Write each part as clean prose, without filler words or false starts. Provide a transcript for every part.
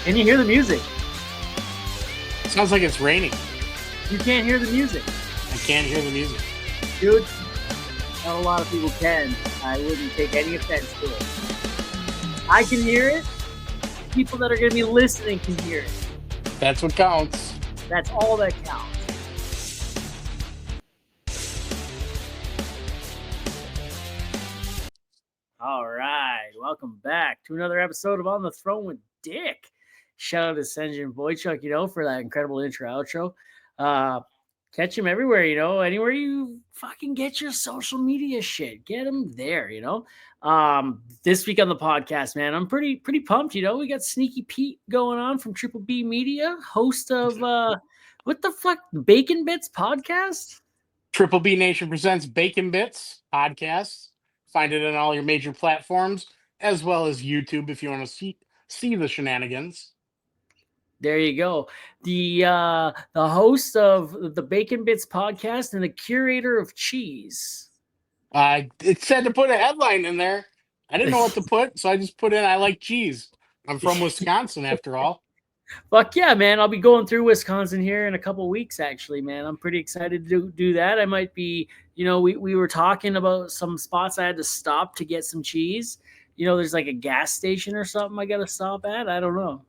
Can you hear the music? Sounds like it's raining. You can't hear the music. I can't hear the music. Dude, not a lot of people can. I wouldn't take any offense to it. I can hear it. People that are going to be listening can hear it. That's what counts. That's all that counts. All right. Welcome back to another episode of On the Throne with Dick. Shout out to Senjin Boychuk, for that incredible intro outro. Catch him everywhere, anywhere you fucking get your social media shit. Get him there, This week on the podcast, man, I'm pretty pumped, We got Sneaky Pete going on from Triple B Media, host of what the fuck, Bacon Bits podcast? Triple B Nation presents Bacon Bits podcast. Find it on all your major platforms, as well as YouTube if you want to see the shenanigans. There you go. The host of the Bacon Bits podcast and the curator of cheese. It said to put a headline in there. I didn't know what to put, so I just put in I like cheese. I'm from Wisconsin, after all. Fuck yeah, man. I'll be going through Wisconsin here in a couple weeks, actually, man. I'm pretty excited to do that. I might be, we were talking about some spots I had to stop to get some cheese. There's like a gas station or something I got to stop at. I don't know.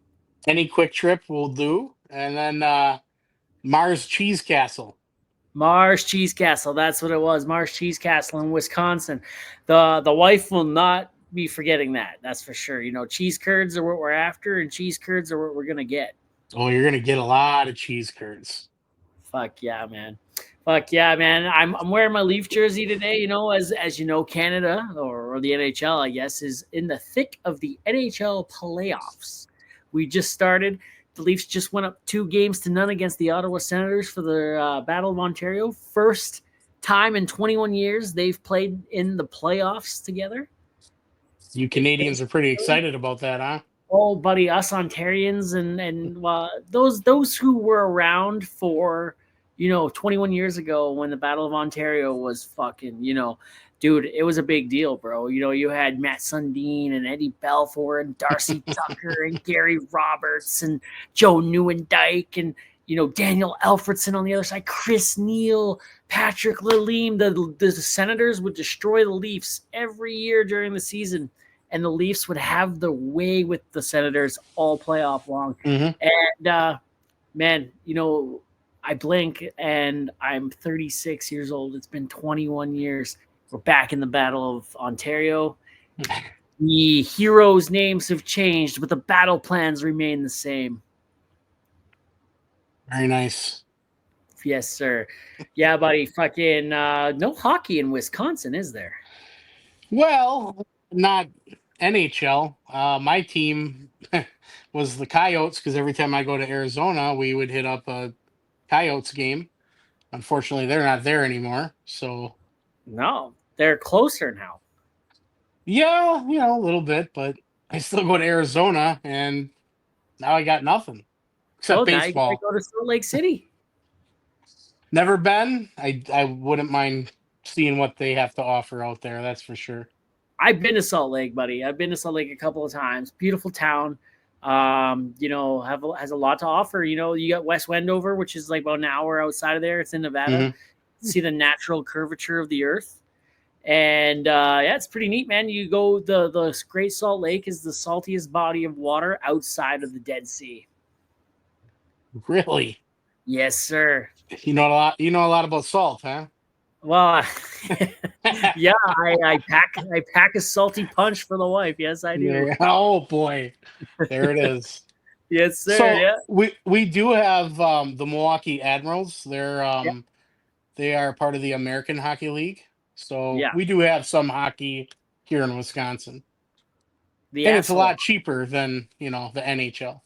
Any quick trip will do. And then Mars Cheese Castle. Mars Cheese Castle. That's what it was. Mars Cheese Castle in Wisconsin. The wife will not be forgetting that. That's for sure. Cheese curds are what we're after, and cheese curds are what we're going to get. Oh, you're going to get a lot of cheese curds. Fuck yeah, man. Fuck yeah, man. I'm wearing my Leaf jersey today, as you know, Canada or the NHL, I guess, is in the thick of the NHL playoffs. We just started. The Leafs just went up 2-0 against the Ottawa Senators for the Battle of Ontario. First time in 21 years they've played in the playoffs together. You Canadians are pretty excited about that, huh? Oh, buddy, us Ontarians and those who were around for 21 years ago when the Battle of Ontario was fucking, dude, it was a big deal, bro. You had Matt Sundin and Eddie Belfour and Darcy Tucker and Gary Roberts and Joe Nieuwendyk and, Daniel Alfredson on the other side, Chris Neal, Patrick Lalime. The Senators would destroy the Leafs every year during the season, and the Leafs would have the way with the Senators all playoff long. Mm-hmm. And, man, I blink and I'm 36 years old. It's been 21 years. We're back in the Battle of Ontario. The heroes' names have changed, but the battle plans remain the same. Very nice. Yes, sir. Yeah, buddy. Fucking no hockey in Wisconsin, is there? Well, not NHL. My team was the Coyotes because every time I go to Arizona, we would hit up a Coyotes game. Unfortunately, they're not there anymore. So no, they're closer now. Yeah, a little bit, but I still go to Arizona, and now I got nothing except baseball. Now you go to Salt Lake City. Never been. I wouldn't mind seeing what they have to offer out there. That's for sure. I've been to Salt Lake, buddy. I've been to Salt Lake a couple of times. Beautiful town. Has a lot to offer. You got West Wendover, which is like about an hour outside of there. It's in Nevada. Mm-hmm. See the natural curvature of the earth. And it's pretty neat, man. You go the Great Salt Lake is the saltiest body of water outside of the Dead Sea. Really? Yes, sir. You know a lot about salt, huh? Well, yeah, I pack a salty punch for the wife. Yes, I do. Yeah. Oh boy, there it is. Yes, sir. So yeah. we do have the Milwaukee Admirals. They are part of the American Hockey League. So we do have some hockey here in Wisconsin. And it's a lot cheaper than, the NHL.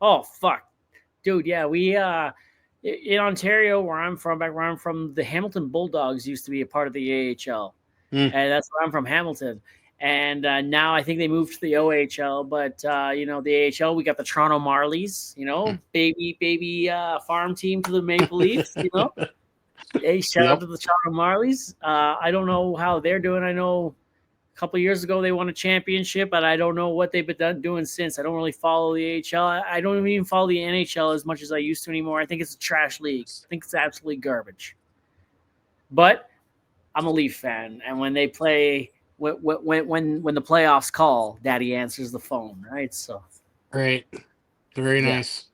Oh, fuck. Dude, yeah, we in Ontario, where I'm from, the Hamilton Bulldogs used to be a part of the AHL. And that's where I'm from, Hamilton. And now I think they moved to the OHL, but the AHL, we got the Toronto Marlies, baby farm team to the Maple Leafs, Hey, shout out to the Toronto Marlies. I don't know how they're doing. I know couple of years ago, they won a championship, but I don't know what they've been doing since. I don't really follow the AHL. I don't even follow the NHL as much as I used to anymore. I think it's a trash league. I think it's absolutely garbage. But I'm a Leaf fan, and when they play, when the playoffs call, Daddy answers the phone, right? So, right, very nice.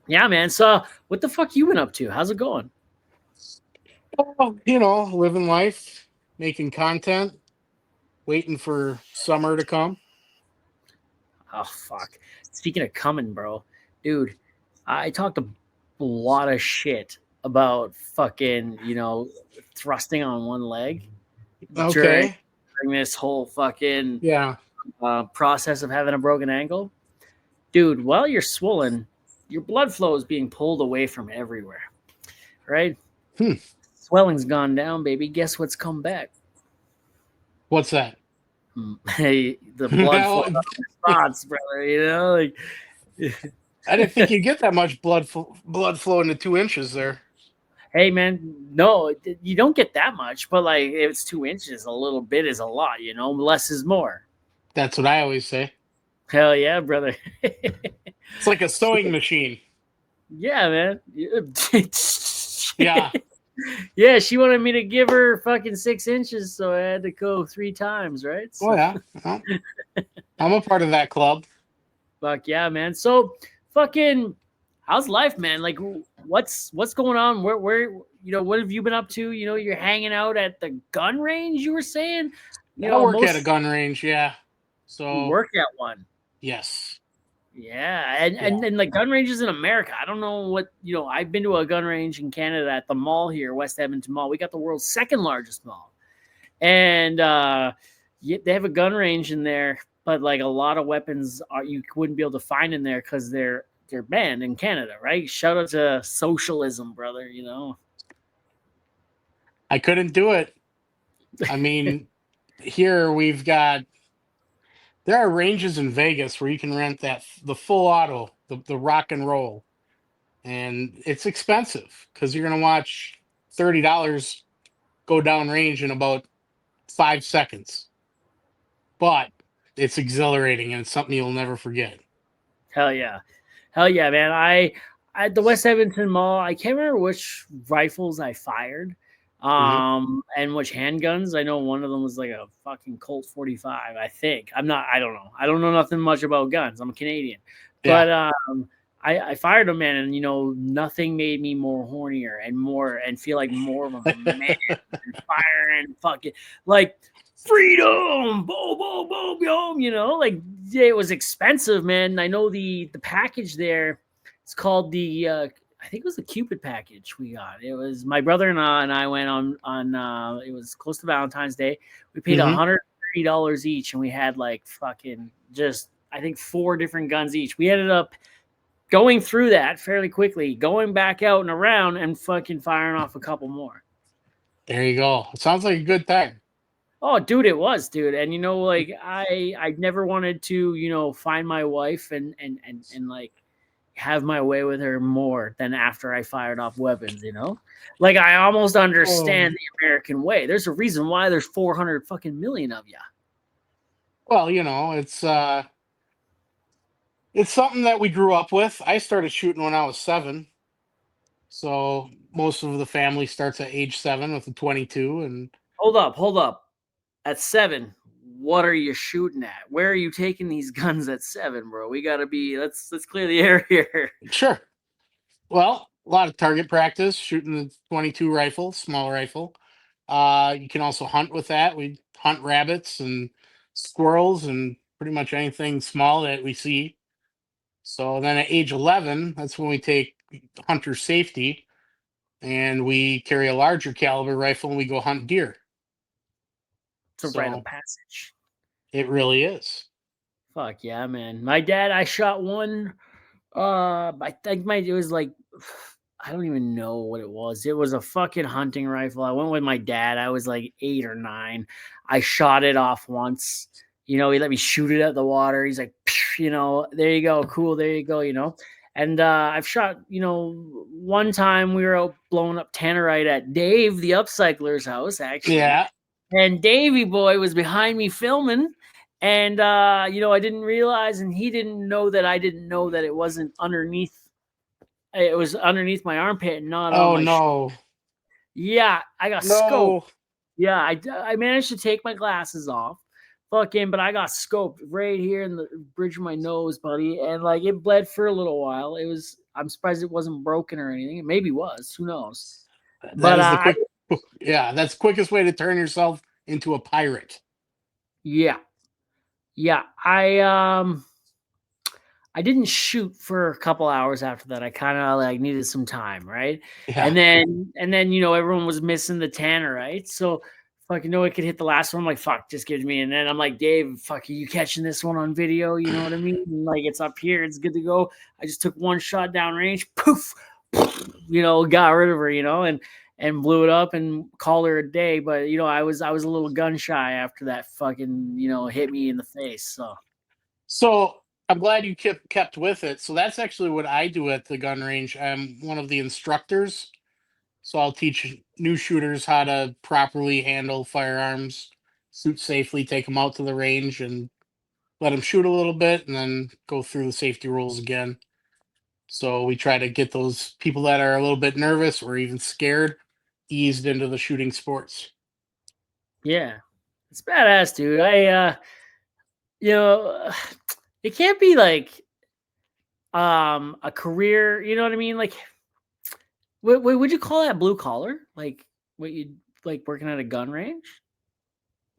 Yeah, man. So, what the fuck you been up to? How's it going? Oh, living life, making content, waiting for summer to come. Oh fuck! Speaking of coming, bro, dude, I talked a lot of shit about fucking thrusting on one leg during Okay. this whole fucking Yeah. process of having a broken ankle, dude. While you're swollen, your blood flow is being pulled away from everywhere, right? Swelling's gone down, baby. Guess what's come back? What's that? Hey, the blood flow out of your spots, brother. Like I didn't think you'd get that much blood flow into 2 inches there. Hey, man, no, you don't get that much, but like if it's 2 inches, a little bit is a lot. Less is more. That's what I always say. Hell yeah, brother. It's like a sewing machine. Yeah, man. Yeah. Yeah, she wanted me to give her fucking 6 inches, so I had to go 3 times, right? So, Oh yeah. Well, I'm a part of that club. Fuck yeah, man. So fucking how's life, man? Like what's going on? Where what have you been up to? You're hanging out at the gun range, you were saying? I work at a gun range, yeah. So you work at one. Yes. Yeah, and like gun ranges in America. I don't know what I've been to a gun range in Canada at the mall here, West Edmonton Mall. We got the world's second largest mall, and they have a gun range in there. But like a lot of weapons you wouldn't be able to find in there because they're banned in Canada, right? Shout out to socialism, brother. I couldn't do it. I mean, here we've got. There are ranges in Vegas where you can rent the full auto, the rock and roll, and it's expensive because you're going to watch $30 go down range in about 5 seconds. But it's exhilarating and it's something you'll never forget. Hell yeah, man! I at the West Edmonton Mall. I can't remember which rifles I fired. And which handguns. I know one of them was like a fucking Colt 45, I think. I don't know. I don't know nothing much about guns. I'm a Canadian. Yeah. But I fired them, man, and nothing made me more hornier and feel like more of a man and firing fucking like freedom, boom, boom, boom, boom, like it was expensive, man. I know the package there, it's called the I think it was the Cupid package we got. It was my brother and I went on it was close to Valentine's Day. We paid $130 each, and we had like fucking just I think 4 different guns each. We ended up going through that fairly quickly, going back out and around, and fucking firing off a couple more. There you go. It sounds like a good thing. Oh, dude, it was, dude. And like I never wanted to, find my wife and like have my way with her more than after I fired off weapons, Like I almost understand the American way. There's a reason why there's 400 fucking million of you. Well, it's something that we grew up with. I started shooting when I was 7. So most of the family starts at age 7 with a 22 and Hold up. At 7, what are you shooting at? Where are you taking these guns at 7, bro? We gotta be let's clear the air here. Sure. Well, a lot of target practice, shooting the 22 rifle, small rifle. You can also hunt with that. We hunt rabbits and squirrels and pretty much anything small that we see. So then at age 11, that's when we take hunter safety and we carry a larger caliber rifle and we go hunt deer. It's a rite of passage. It really is. Fuck yeah, man. My dad, I shot one. I think it was like I don't even know what it was. It was a fucking hunting rifle. I went with my dad. I was like 8 or 9. I shot it off once. He let me shoot it at the water. He's like, there you go, cool, there you go, And I've shot, one time we were out blowing up tannerite at Dave, the upcycler's house, actually. Yeah. and Davy Boy was behind me filming, and I didn't realize, and he didn't know that I didn't know that it wasn't underneath. It was underneath my armpit, and not on Oh my. no. Yeah, I got scoped. No. Yeah, I managed to take my glasses off, fucking, but I got scoped right here in the bridge of my nose, buddy, and like it bled for a little while. It was. I'm surprised it wasn't broken or anything. It maybe was. Who knows? That But is the that's the quickest way to turn yourself into a pirate. yeah, yeah. I didn't shoot for a couple hours after that. I kind of like needed some time, right? Yeah. And then everyone was missing the tanner, right? So fucking no one could hit the last one. I'm like, fuck, just give me. And then I'm like, Dave, fuck, are you catching this one on video? You know what I mean? And like it's up here, it's good to go. I just took one shot down range, poof, got rid of her, and blew it up and called her a day. But I was a little gun shy after that fucking hit me in the face. So I'm glad you kept with it. So that's actually what I do at the gun range. I'm one of the instructors. So I'll teach new shooters how to properly handle firearms, shoot safely, take them out to the range, and let them shoot a little bit, and then go through the safety rules again. So we try to get those people that are a little bit nervous or even scared eased into the shooting sports. Yeah, it's badass, dude. It can't be like a career. You know what I mean? Like, what would you call that blue collar? Like, what you like working at a gun range?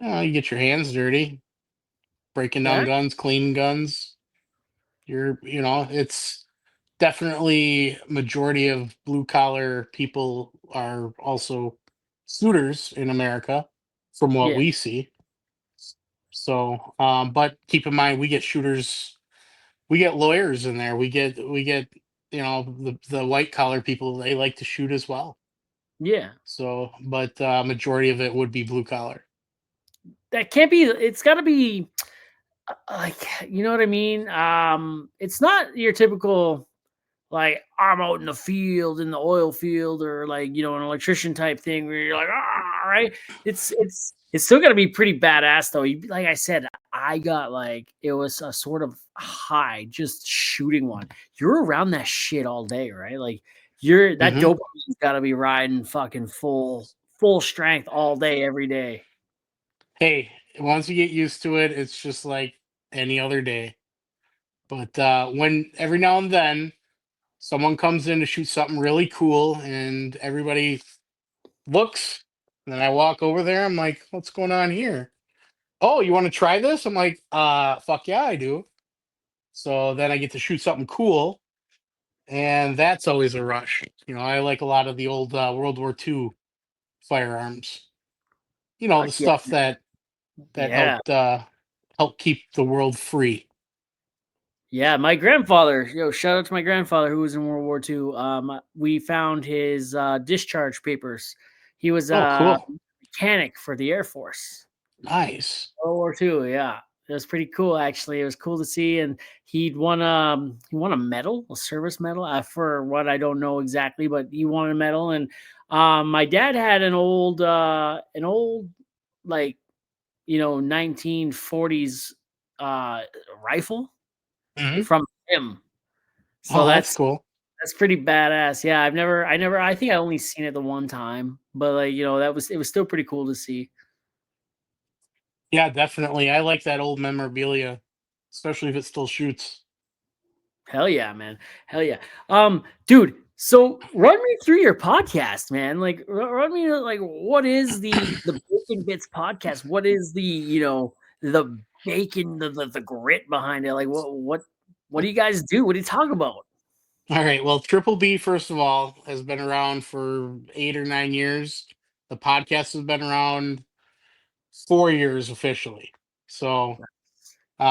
You get your hands dirty, breaking down Yeah, guns, cleaning guns. It's definitely majority of blue collar people are also suitors in America, from what yeah, we see. So, but keep in mind, we get shooters, we get lawyers in there, we get the white collar people. They like to shoot as well. yeah. So, but majority of it would be blue collar. That can't be. It's got to be like you know what I mean. It's not your typical like I'm out in the field in the oil field or like an electrician type thing where you're like right. It's still got to be pretty badass though. Like I said, I got like it was a sort of high just shooting one. You're around that shit all day, right? Like that Hmm. dopamine's got to be riding fucking full strength all day every day. Hey, once you get used to it, it's just like any other day. But when every now and then someone comes in to shoot something really cool and everybody looks, and then I walk over there, I'm like, what's going on here? Oh, you want to try this? I'm like, fuck yeah, I do. So then I get to shoot something cool, and that's always a rush. I like a lot of the old World War II firearms. The Fuck yeah, stuff that yeah. helped keep the world free. Yeah, my grandfather, shout out to my grandfather who was in World War II. We found his discharge papers. He was Oh, a cool. mechanic for the Air Force. Nice. World War II, yeah. It was pretty cool actually. It was cool to see, and he won a medal, a service medal, for what I don't know exactly, but he won a medal. And my dad had an old like 1940s rifle Hmm. from him. So Oh, that's that's cool. that's pretty badass. Yeah, I think I only seen it the one time, but like, it was still pretty cool to see. Yeah, definitely. I like that old memorabilia, especially if it still shoots. Hell yeah, man. Hell yeah. Dude, so run me through your podcast, man. Like run me like what is the Bacon Bits podcast? What is the bacon the grit behind it? Like what do you guys do? What do you talk about? All right. Well, Triple B, first of all, has been around for 8 or 9 years. The podcast has been around 4 years officially. So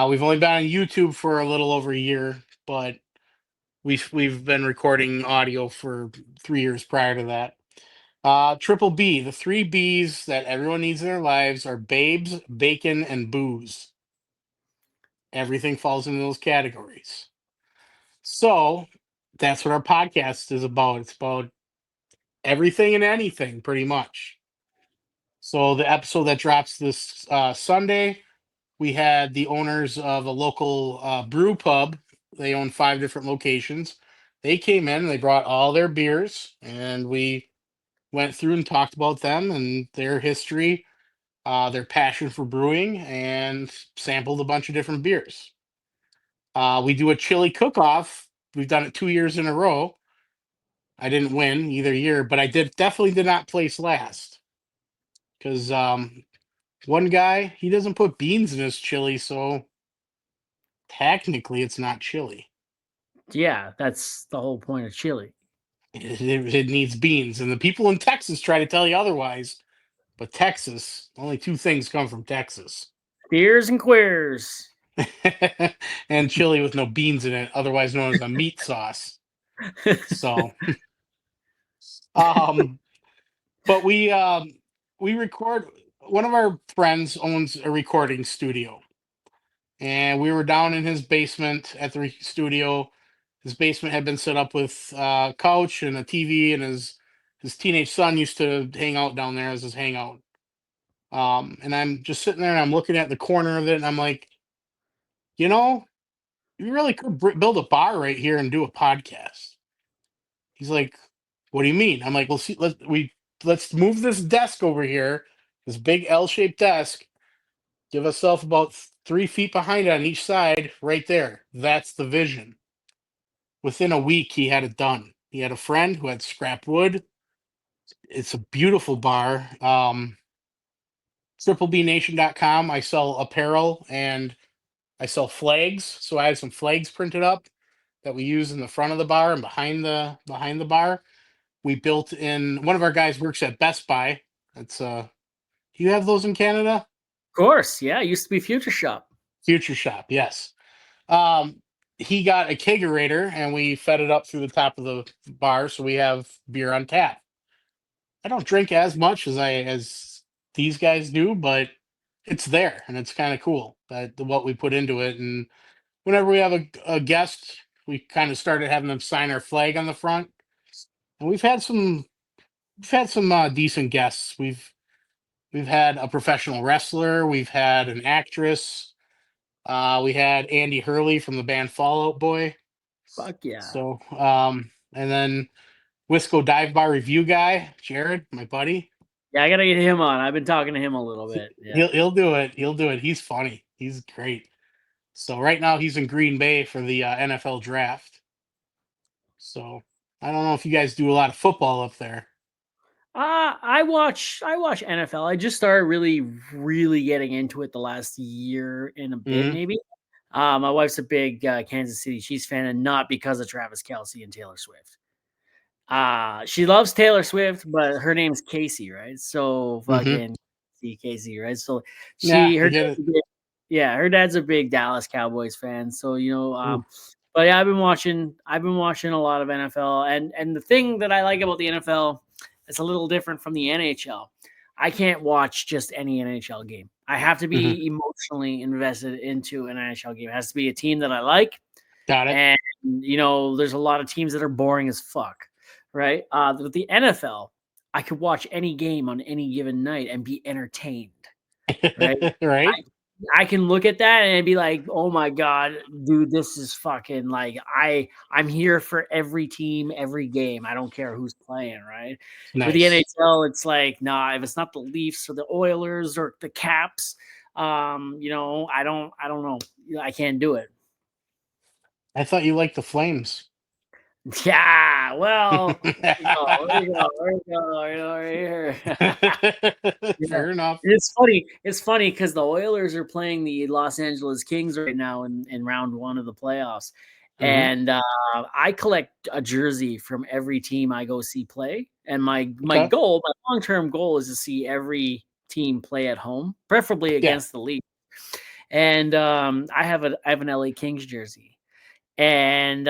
we've only been on YouTube for a little over a year, but we've been recording audio for 3 years prior to that. Triple B, the three B's that everyone needs in their lives are babes, bacon, and booze. Everything falls into those categories. So that's what our podcast is about. It's about everything and anything, pretty much. So the episode that drops this Sunday, we had the owners of a local brew pub. They own 5 different locations. They came in and they brought all their beers, and we went through and talked about them and their history, their passion for brewing, and sampled a bunch of different beers. We do a chili cook-off. We've done it 2 years in a row. I didn't win either year, but I definitely did not place last because one guy, he doesn't put beans in his chili, so technically it's not chili. Yeah, that's the whole point of chili. It needs beans, and the people in Texas try to tell you otherwise. But Texas, only 2 things come from Texas. Beers and queers. And chili with no beans in it, otherwise known as a meat sauce. So, but we record. One of our friends owns a recording studio, and we were down in his basement at the studio. His basement had been set up with a couch and a TV, and his teenage son used to hang out down there as his hangout. And I'm just sitting there and I'm looking at the corner of it, and I'm like, you know, you really could build a bar right here and do a podcast. He's like, what do you mean? I'm like, well, see, let's move this desk over here, this big L-shaped desk. Give ourselves about 3 feet behind it on each side, right there. That's the vision. Within a week, he had it done. He had a friend who had scrap wood. It's a beautiful bar. TripleBNation.com. I sell apparel and I sell flags. So I have some flags printed up that we use in the front of the bar and behind the bar. We built in. One of our guys works at Best Buy. That's you have those in Canada? Of course, yeah. It used to be Future Shop. Future Shop, yes. He got a kegerator and we fed it up through the top of the bar, so we have beer on tap. I don't drink as much as these guys do, but it's there and it's kind of cool that what we put into it. And whenever we have a guest, we kind of started having them sign our flag on the front. And we've had some decent guests. We've had a professional wrestler. We've had an actress. We had Andy Hurley from the band Fallout Boy. Fuck yeah. So, and then Wisco Dive Bar review guy, Jared, my buddy. Yeah, I gotta get him on. I've been talking to him a little bit. Yeah. He'll do it. He'll do it. He's funny. He's great. So right now he's in Green Bay for the NFL draft. So I don't know if you guys do a lot of football up there. I watch NFL. I just started really getting into it the last year and a bit, maybe. My wife's a big Kansas City Chiefs fan, and not because of Travis Kelce and Taylor Swift. She loves Taylor Swift, but her name's Casey, right? So fucking Casey, right? So Yeah, I get it. her dad's a big Dallas Cowboys fan. So but yeah, I've been watching a lot of NFL, and the thing that I like about the NFL, it's a little different from the NHL. I can't watch just any NHL game. I have to be emotionally invested into an NHL game. It has to be a team that I like. Got it. And there's a lot of teams that are boring as fuck, right? With the NFL, I could watch any game on any given night and be entertained, right? Right. I can look at that and be like, oh my God, dude, this is fucking like I'm here for every team, every game. I don't care who's playing, right? Nice. With the NHL, it's like, nah, if it's not the Leafs or the Oilers or the Caps, I don't know. I can't do it. I thought you liked the Flames. Yeah, well, there you go. Right here. Fair enough. It's funny because the Oilers are playing the Los Angeles Kings right now in round 1 of the playoffs. And I collect a jersey from every team I go see play. And my long-term goal is to see every team play at home, preferably against the Leafs. And I have an LA Kings jersey. And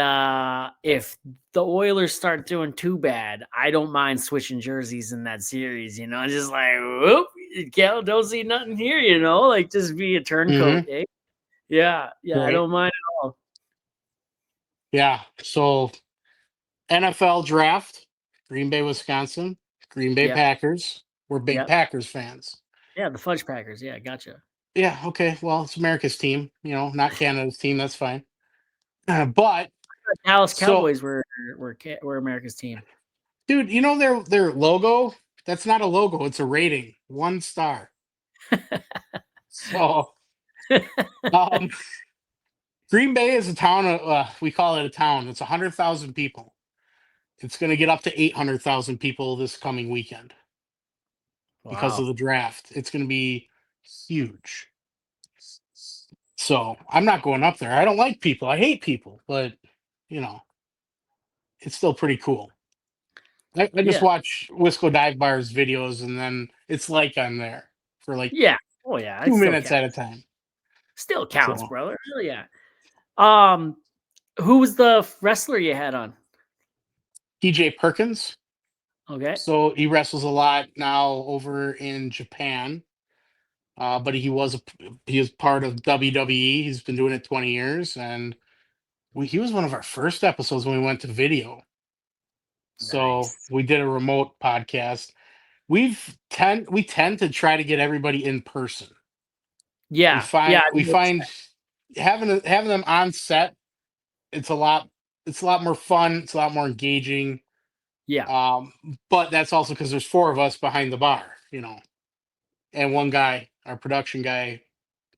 if the Oilers start doing too bad, I don't mind switching jerseys in that series. Just like, whoop, don't see nothing here. Like just be a turncoat. Eh? Yeah, right. I don't mind at all. Yeah. So NFL draft, Green Bay, Wisconsin, Green Bay Packers. We're big Packers fans. Yeah, the Fudge Packers. Yeah, gotcha. Yeah, okay. Well, it's America's team, not Canada's team. That's fine. But Dallas so, Cowboys were America's team. dude, their logo? That's not a logo. It's a rating. 1 star. So, um, Green Bay is a town. We call it a town. It's 100,000 people. It's going to get up to 800,000 people this coming weekend because of the draft. It's going to be huge. So I'm not going up there. I don't like people. I hate people, but it's still pretty cool. I just watch Wisco Dive Bar's videos, and then it's like I'm there for like Yeah. Oh yeah. 2 minutes at a time. Still counts, brother. Hell yeah. Who was the wrestler you had on? TJ Perkins. Okay. So he wrestles a lot now over in Japan. But he was part of WWE. He's been doing it 20 years, and he was one of our first episodes when we went to video. So we did a remote podcast. We tend to try to get everybody in person. Yeah, we find having them on set. It's a lot more fun. It's a lot more engaging. Yeah. But that's also because there's 4 of us behind the bar, and one guy, our production guy,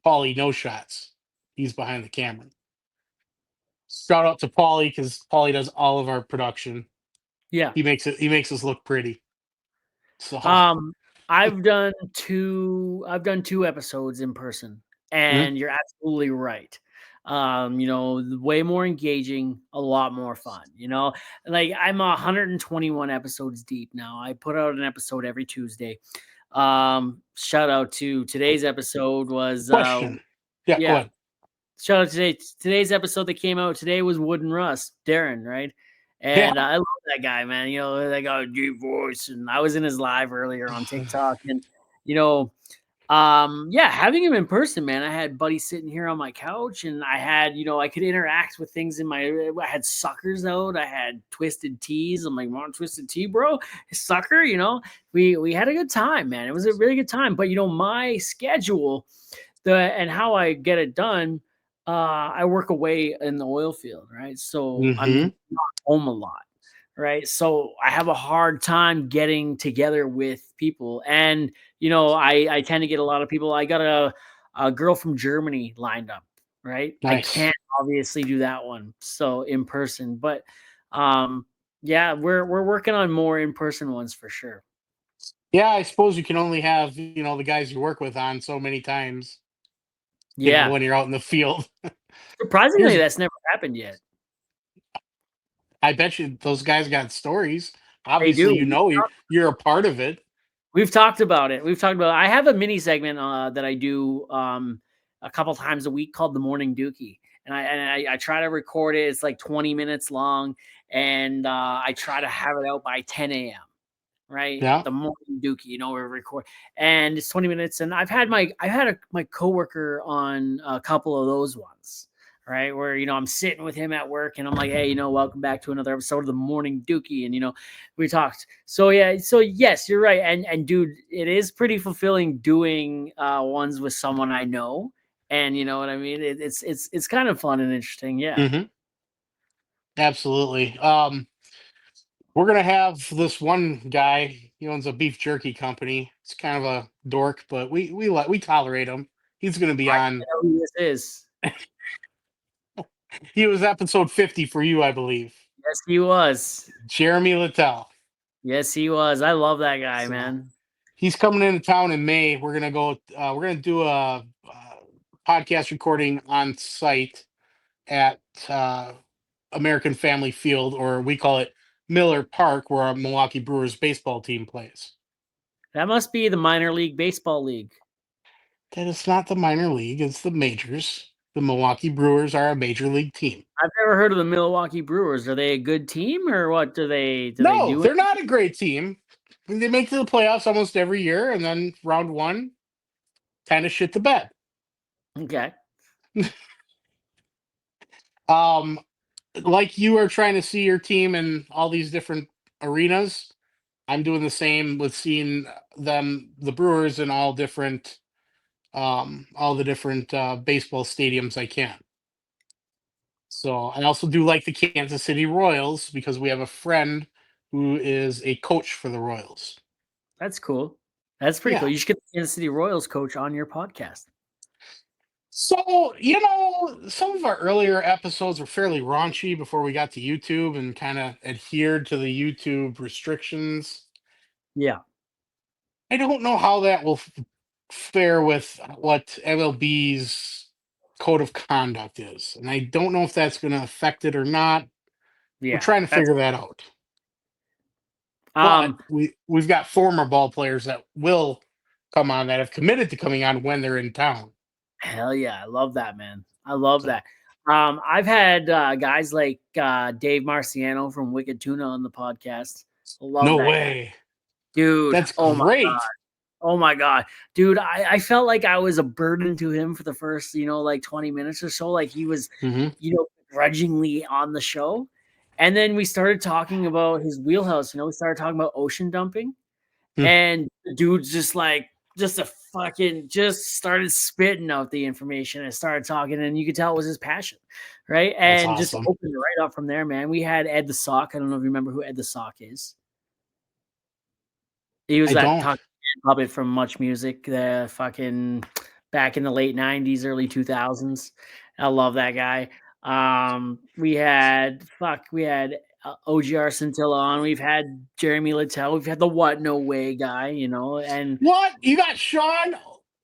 Paulie No Shots. He's behind the camera. Shout out to Paulie because Paulie does all of our production. Yeah. He makes us look pretty. So I've done 2 episodes in person, and you're absolutely right. Way more engaging, a lot more fun, like I'm 121 episodes deep now. I put out an episode every Tuesday. Shout out to today's episode was question. Yeah, go ahead. Shout out to today's episode that came out today was Wood and Rust, Darren, right? And I love that guy, man. They got a deep voice, and I was in his live earlier on TikTok, and having him in person, man. I had Buddy sitting here on my couch, and I had, I could interact with things I had suckers out, I had twisted teas. I'm like, want twisted tea, bro? Sucker, we had a good time, man. It was a really good time. But my schedule, and how I get it done. I work away in the oil field, right? So I'm not home a lot, right? So I have a hard time getting together with people. And, I tend to get a lot of people. I got a girl from Germany lined up, right? Nice. I can't obviously do that one. So in person, but we're working on more in-person ones for sure. Yeah, I suppose you can only have, the guys you work with on so many times. Yeah. When you're out in the field. Surprisingly, that's never happened yet. I bet you those guys got stories. Obviously, you're a part of it. We've talked about it. I have a mini segment that I do a couple times a week called the Morning Dookie, and I try to record it. It's like 20 minutes long, and I try to have it out by 10 a.m. Right? Yeah. The Morning Dookie, we record, and it's 20 minutes. And I've had my coworker on a couple of those ones, right? Where, I'm sitting with him at work, and I'm like, hey, welcome back to another episode of the Morning Dookie. And, we talked. So, yeah. So, yes, you're right. And dude, it is pretty fulfilling doing ones with someone I know. And you know what I mean? It's kind of fun and interesting. Yeah. Mm-hmm. Absolutely. We're going to have this one guy. He owns a beef jerky company. It's kind of a dork, but we tolerate him. He's going to be on. Know who this is. He was episode 50 for you, I believe. Yes, he was. Jeremy Littell. Yes, he was. I love that guy, man. He's coming into town in May. We're gonna go. We're gonna do a podcast recording on site at American Family Field, or we call it Miller Park, where our Milwaukee Brewers baseball team plays. That must be the minor league baseball league. That is not the minor league. It's the majors. The Milwaukee Brewers are a major league team. I've never heard of the Milwaukee Brewers. Are they a good team, or what do they do? They're not a great team. They make it to the playoffs almost every year, and then round one, kind of shit the bed. Okay. Like you are trying to see your team in all these different arenas, I'm doing the same with seeing them, the Brewers, in all the different baseball stadiums I can. So I also do like the Kansas City Royals because we have a friend who is a coach for the Royals. That's cool. That's pretty cool. Yeah. You should get the Kansas City Royals coach on your podcast. So, some of our earlier episodes were fairly raunchy before we got to YouTube and kind of adhered to the YouTube restrictions. Yeah. I don't know how that will fare with what MLB's code of conduct is. And I don't know if that's going to affect it or not. We're Yeah. trying to That's figure that out. But we've got former ball players that will come on, that have committed to coming on when they're in town. hell yeah. I love that, man. I love So, that. I've had guys like Dave Marciano from Wicked Tuna on the podcast. Love no that guy. way. Dude, That's oh my great. God. Oh my God. Dude, I felt like I was a burden to him for the first, like 20 minutes or so. Like he was, grudgingly on the show. And then we started talking about his wheelhouse. We started talking about ocean dumping. And the dude's just started spitting out the information and started talking. And you could tell it was his passion. Right. That's And just awesome. opened right up from there, man. We had Ed the Sock. I don't know if you remember who Ed the Sock is. He was that talking puppet from Much Music, the fucking back in the late 90s, early 2000s. I love that guy. We had OGR Scintilla on. We've had Jeremy Littell. We've had the What No Way guy, and what? You got Sean?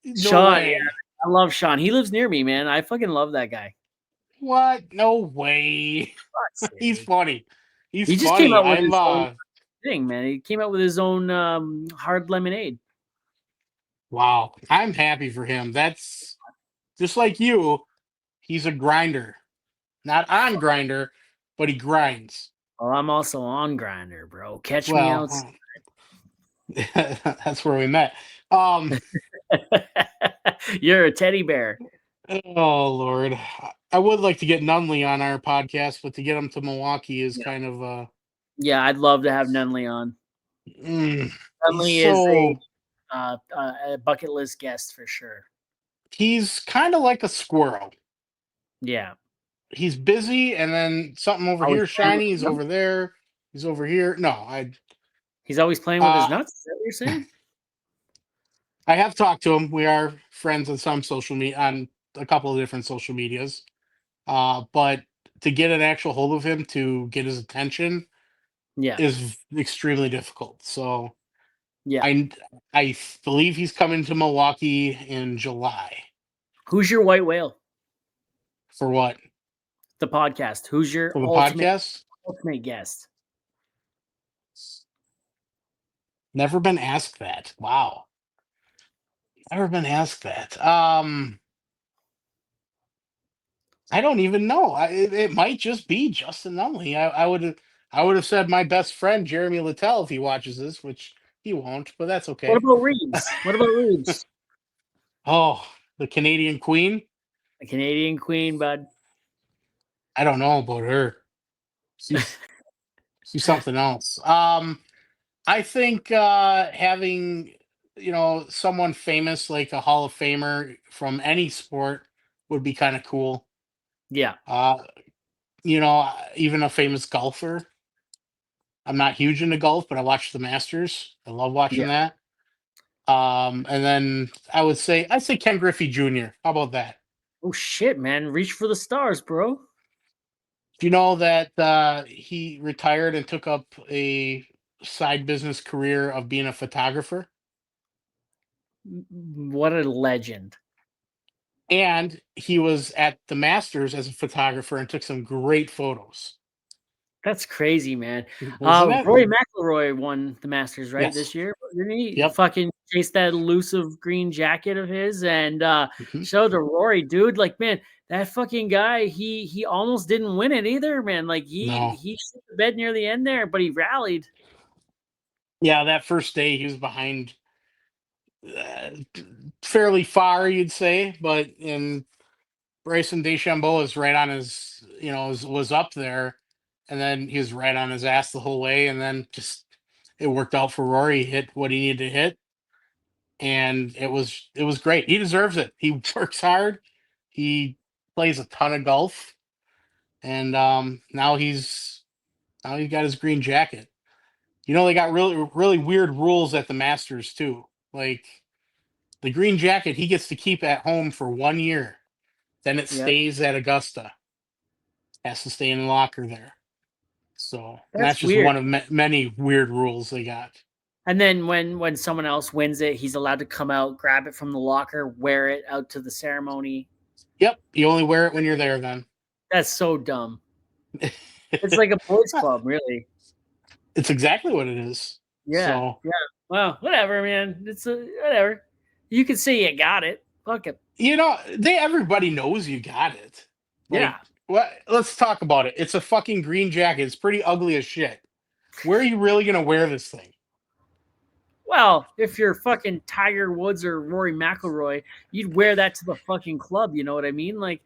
No Sean, way. Yeah, I love Sean. He lives near me, man. I fucking love that guy. What? No way. He's funny. He just funny. came out with his own thing, man. He came out with his own hard lemonade. Wow. I'm happy for him. That's just like you. He's a grinder. Not on Grinder, but he grinds. Well, I'm also on Grinder, bro. Catch me out. That's where we met. You're a teddy bear. Oh Lord, I would like to get Nunley on our podcast, but to get him to Milwaukee is kind of Yeah, I'd love to have Nunley on. Nunley is a bucket list guest for sure. He's kind of like a squirrel. Yeah. He's busy, and then something over here shiny. He's over there. He's over here. No, He's always playing with his nuts. Is that what you're saying? I have talked to him. We are friends on some on a couple of different social medias. But to get an actual hold of him to get his attention, is extremely difficult. So, I believe he's coming to Milwaukee in July. Who's your white whale? For what? The podcast. Who's your ultimate guest? Never been asked that. Wow. Never been asked that. I don't even know. It might just be Justin Nunley. I would have said my best friend Jeremy Littell if he watches this, which he won't, but that's okay. What about Reeves? Oh, the Canadian Queen. The Canadian Queen, bud. I don't know about her. She's something else. I think having someone famous like a Hall of Famer from any sport would be kind of cool. Yeah. Even a famous golfer. I'm not huge into golf, but I watch the Masters. I love watching that. And then I'd say Ken Griffey Jr. How about that? Oh shit, man! Reach for the stars, bro. Do you know that he retired and took up a side business career of being a photographer? What a legend. And he was at the Masters as a photographer and took some great photos. That's crazy, man. Rory McIlroy won the Masters, right, this year? Didn't he fucking chase that elusive green jacket of his and showed to Rory, dude? Like, man, that fucking guy, he almost didn't win it either, man. Like, he shit the bed near the end there, but he rallied. Yeah, that first day he was behind fairly far, you'd say, but in Bryson DeChambeau is right on his, was up there, and then he was right on his ass the whole way, and then just it worked out for Rory. He hit what he needed to hit, and it was great. He deserves it. He works hard. He plays a ton of golf, and now he's got his green jacket. They got really weird rules at the Masters too. Like the green jacket, he gets to keep at home for 1 year. Then it Yep. stays at Augusta. Has to stay in the locker there. So that's That's just weird. one of many weird rules they got. And then when someone else wins it, he's allowed to come out, grab it from the locker, wear it out to the ceremony. Yep, you only wear it when you're there. Then That's so dumb. It's like a boys' club, really. it's exactly what it is. Yeah, So yeah. Well, whatever, man. It's whatever. You can say you got it. Fuck it. everybody knows you got it. Yeah. Like, what? Let's talk about it. It's a fucking green jacket. It's pretty ugly as shit. Where are you really gonna wear this thing? Well, if you're fucking Tiger Woods or Rory McIlroy, you'd wear that to the fucking club. You know what I mean? Like,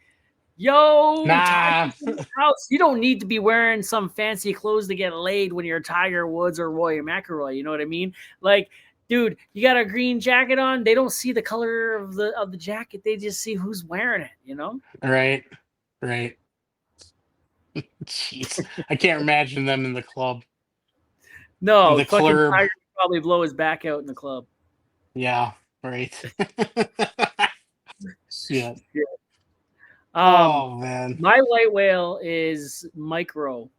yo, Nah. Tiger's in the house. You don't need to be wearing some fancy clothes to get laid when you're Tiger Woods or Rory McIlroy. You know what I mean? Like, dude, you got a green jacket on. They don't see the color of the jacket. They just see who's wearing it. You know? Right. Right. Jeez, I can't imagine them in the club. In No, the fucking club. Tiger would probably blow his back out in the club. Yeah. Right. Yeah. Yeah. Oh man, My white whale is micro.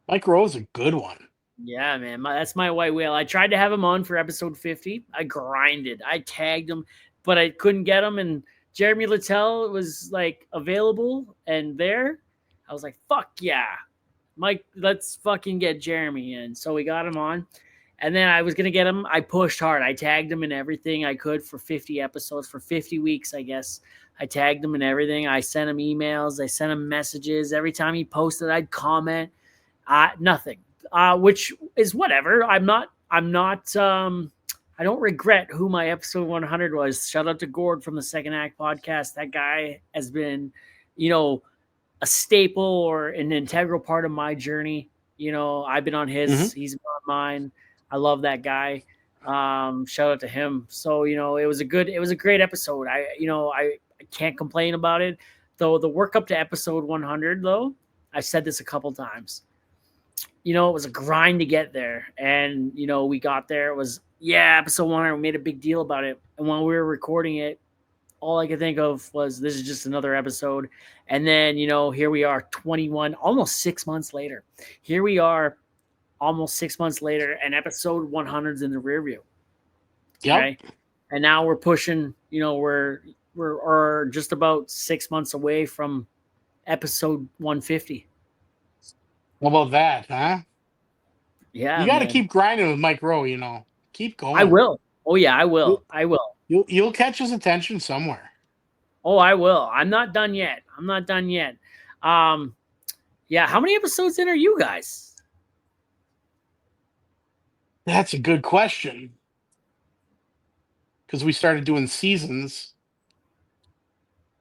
Mike Rowe's a good one. Yeah, man, that's my white whale. I tried to have him on for episode 50. I grinded. I tagged him, but I couldn't get him. And Jeremy Littell was like available and there. I was like, fuck yeah. Mike, let's fucking get Jeremy in. So we got him on. And then I was going to get him. I pushed hard. I tagged him in everything I could for 50 episodes, for 50 weeks, I guess. I tagged him in everything. I sent him emails. I sent him messages. Every time he posted, I'd comment. Nothing. Which is whatever. I don't regret who my episode 100 was. Shout out to Gord from the Second Act podcast. That guy has been, a staple or an integral part of my journey. I've been on his, Mm-hmm. he's been on mine. I love that guy. Shout out to him. So, it was a great episode. I can't complain about it. Though the work up to episode 100, though, I said this a couple times. It was a grind to get there. And, we got there. It was, episode 100. We made a big deal about it. And when we were recording it, all I could think of was this is just another episode. And then, here we are 21, almost 6 months later. Here we are almost 6 months later, and episode 100's in the rear view. Yep. Okay. And now we're pushing, we're just about 6 months away from episode 150. How about that, huh? Yeah. You got to keep grinding with Mike Rowe. Keep going. I will. Oh yeah, I will. I will. You'll catch his attention somewhere. Oh, I will. I'm not done yet. Yeah. How many episodes in are you guys? That's a good question. Because we started doing seasons,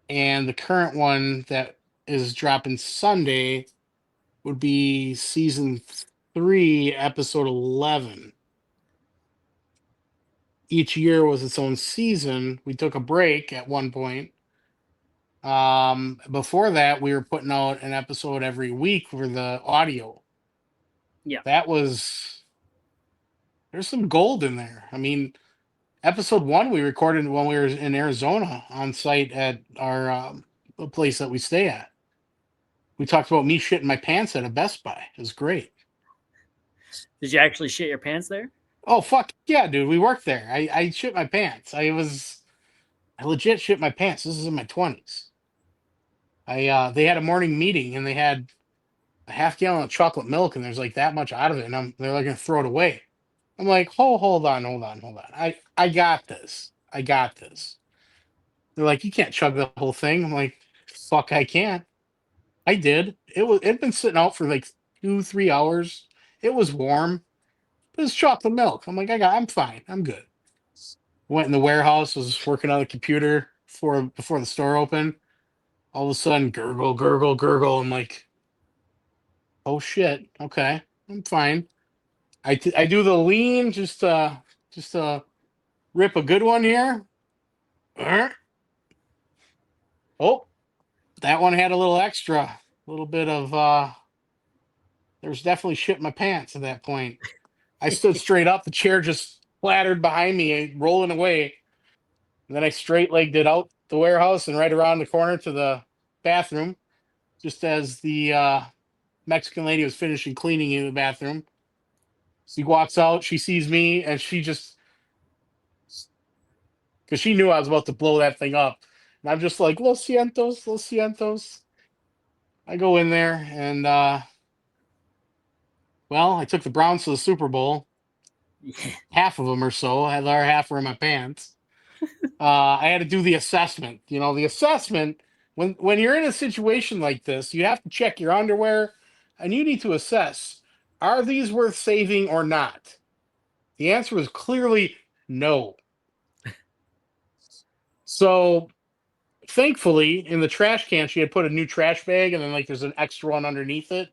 and the current one that is dropping Sunday would be season 3, episode 11. Each year was its own season. We took a break at one point. Before that, we were putting out an episode every week for the audio. Yeah. There's some gold in there. I mean, episode 1 we recorded when we were in Arizona on site at our place that we stay at. We talked about me shitting my pants at a Best Buy. It was great. Did you actually shit your pants there? Oh fuck yeah, dude! We worked there. I shit my pants. I legit shit my pants. This is in my 20s. They had a morning meeting and they had a half gallon of chocolate milk and there's like that much out of it and they're like gonna throw it away. I'm like, hold on. I got this. They're like, you can't chug the whole thing. I'm like, fuck, I can't. I did. It'd been sitting out for like 2-3 hours. It was warm. But it's chocolate milk. I'm like, I'm fine. I'm good. Went in the warehouse, was working on the computer before the store opened. All of a sudden, gurgle, gurgle, gurgle. I'm like, oh shit. Okay, I'm fine. I do the lean just to rip a good one here. Oh, that one had a little extra, a little bit of there's definitely shit in my pants at that point. I stood straight up, the chair just flattered behind me, rolling away. And then I straight legged it out the warehouse and right around the corner to the bathroom, just as the Mexican lady was finishing cleaning in the bathroom. She walks out, she sees me, and she just, because she knew I was about to blow that thing up. And I'm just like, Los cientos, los cientos. I go in there and, well, I took the Browns to the Super Bowl. Half of them or so. I had the other half were in my pants. I had to do the assessment. You know, the assessment, when you're in a situation like this, you have to check your underwear and you need to assess, are these worth saving or not? The answer was clearly no. So thankfully, in the trash can, she had put a new trash bag, and then like there's an extra one underneath it.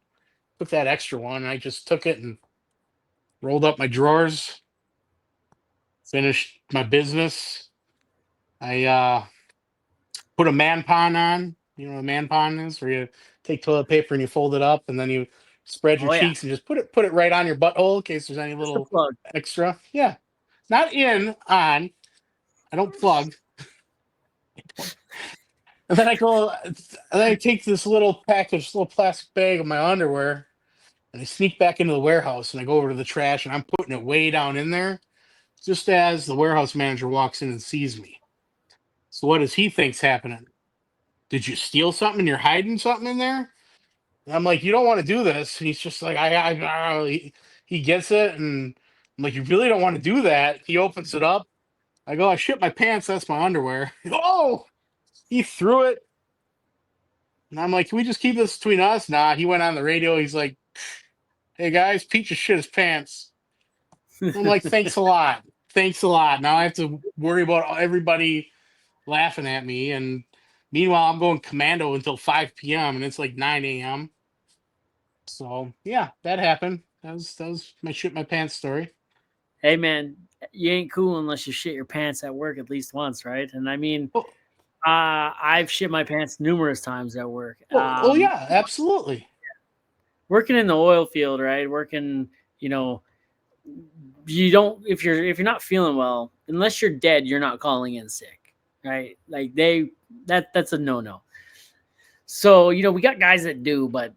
Took that extra one, and I just took it and rolled up my drawers, finished my business. I put a man pond on. You know what a man pond is, where you take toilet paper and you fold it up, and then you spread your Oh yeah, cheeks and just put it right on your butthole in case there's any just a little plug. extra. Yeah, not in on. I don't plug. And then I go, and then I take this little package, this little plastic bag of my underwear, and I sneak back into the warehouse and I go over to the trash and I'm putting it way down in there just as the warehouse manager walks in and sees me. So what does he think's happening? Did you steal something and you're hiding something in there? And I'm like, you don't want to do this. And he's just like, he gets it. And I'm like, you really don't want to do that. He opens it up. I go, I shit my pants. That's my underwear. Oh, he threw it. And I'm like, can we just keep this between us? Nah, he went on the radio. He's like, hey guys, Pete just shit his pants. I'm like, thanks a lot. Thanks a lot. Now I have to worry about everybody laughing at me. And meanwhile, I'm going commando until 5 p.m. and it's like 9 a.m. So yeah, that happened. That was my shit my pants story. Hey man, you ain't cool unless you shit your pants at work at least once, right? And I mean, Oh, I've shit my pants numerous times at work. oh yeah, absolutely. Working in the oil field, right? Working, you know, you don't if you're not feeling well, unless you're dead, you're not calling in sick, right? Like that's a no. So, we got guys that do, but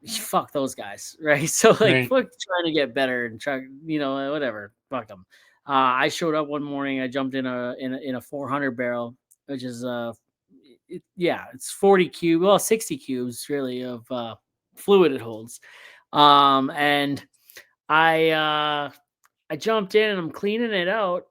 fuck those guys, right? So like Right. fuck trying to get better and try, whatever. Fuck them. I showed up one morning, I jumped in a 400 barrel, which is yeah, it's 40 cube, well 60 cubes really of fluid it holds. And I jumped in and I'm cleaning it out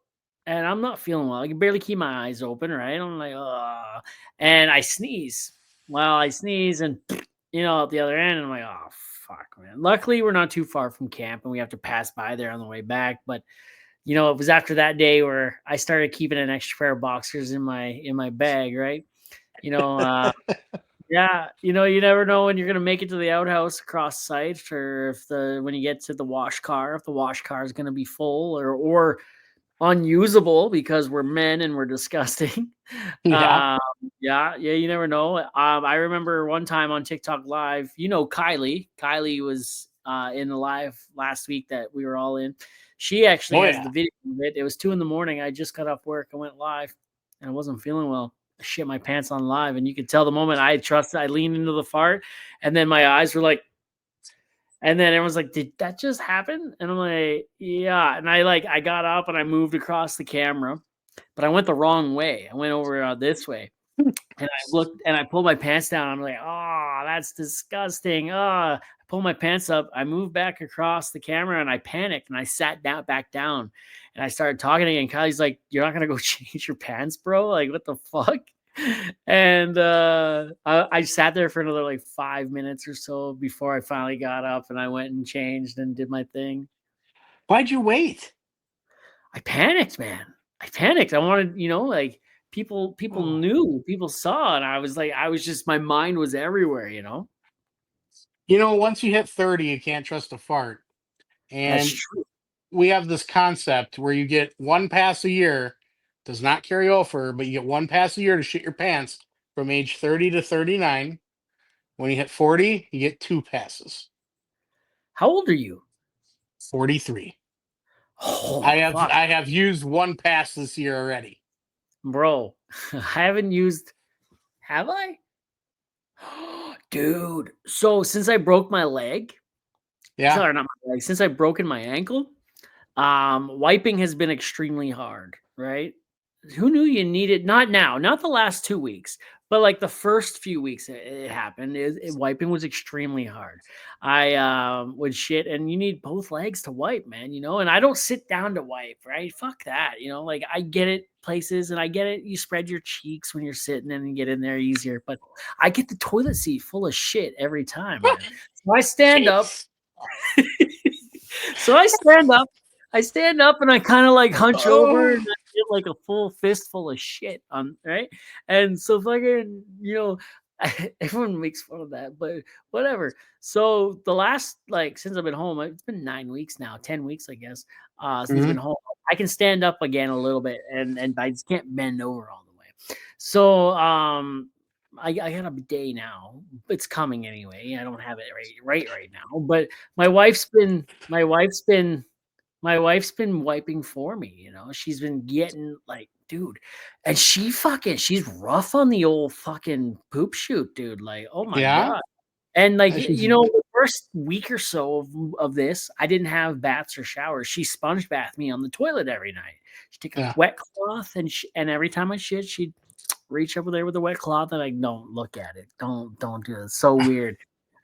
and I'm not feeling well. I can barely keep my eyes open, right? I'm like, oh, and I sneeze. Well, I sneeze and at the other end, and I'm like, oh fuck, man. Luckily, we're not too far from camp and we have to pass by there on the way back. But it was after that day where I started keeping an extra pair of boxers in my bag, right? You know, yeah, you never know when you're gonna make it to the outhouse across site, or if when you get to the wash car, if the wash car is gonna be full or unusable because we're men and we're disgusting. Yeah. Um, yeah, you never know. I remember one time on TikTok Live, Kylie. Kylie was in the live last week that we were all in. She actually Oh has the yeah. video of it. It was 2 a.m. I just got off work. I went live and I wasn't feeling well. I shit my pants on live, and you could tell the moment I leaned into the fart, and then my eyes were like, and then everyone's like, "Did that just happen?" And I'm like, "Yeah." And I got up and I moved across the camera, but I went the wrong way. I went over this way, and I looked and I pulled my pants down. I'm like, "Oh, that's disgusting." I pulled my pants up. I moved back across the camera and I panicked and I sat down back down, and I started talking again. Kylie's like, "You're not gonna go change your pants, bro? Like, what the fuck?" And I sat there for another like 5 minutes or so before I finally got up and I went and changed and did my thing. Why'd you wait? I panicked, man. I panicked. I wanted, like people Oh. knew, people saw, and I was like, my mind was everywhere. Once you hit 30, you can't trust a fart. And That's true. we have this concept where you get one pass a year, does not carry over, but you get one pass a year to shit your pants from age 30 to 39. When you hit 40, you get 2 passes. How old are you? 43. Oh, fuck. I have used 1 pass this year already. Bro, I haven't used. Have I? Dude. So since I broke my leg, Yeah. sorry, not my leg, since I've broken my ankle, wiping has been extremely hard, right? Who knew you needed, not now, not the last 2 weeks, but like the first few weeks it happened. Wiping was extremely hard. I would shit, and you need both legs to wipe, man, and I don't sit down to wipe, right? Fuck that, like I get it places, and I get it, you spread your cheeks when you're sitting and you get in there easier, but I get the toilet seat full of shit every time, man. So I stand up. So I stand up and I kind of like hunch over and I get like a full fistful of shit on, right? And so fucking, everyone makes fun of that, but whatever. So the last, like, since I've been home, it's been 9 weeks now, 10 weeks, I guess, since I've been home. I can stand up again a little bit, and I just can't bend over all the way. So I got a bidet now. It's coming anyway. I don't have it right now, but my wife's been wiping for me. She's been getting like, dude, and she's rough on the old fucking poop shoot, dude. Like, oh my Yeah. god. And like, She's- the first week or so of this, I didn't have baths or showers. She sponge bathed me on the toilet every night. She'd take a wet cloth, and every time I shit, she'd reach over there with a wet cloth, and I don't look at it. Don't do it. It's so weird,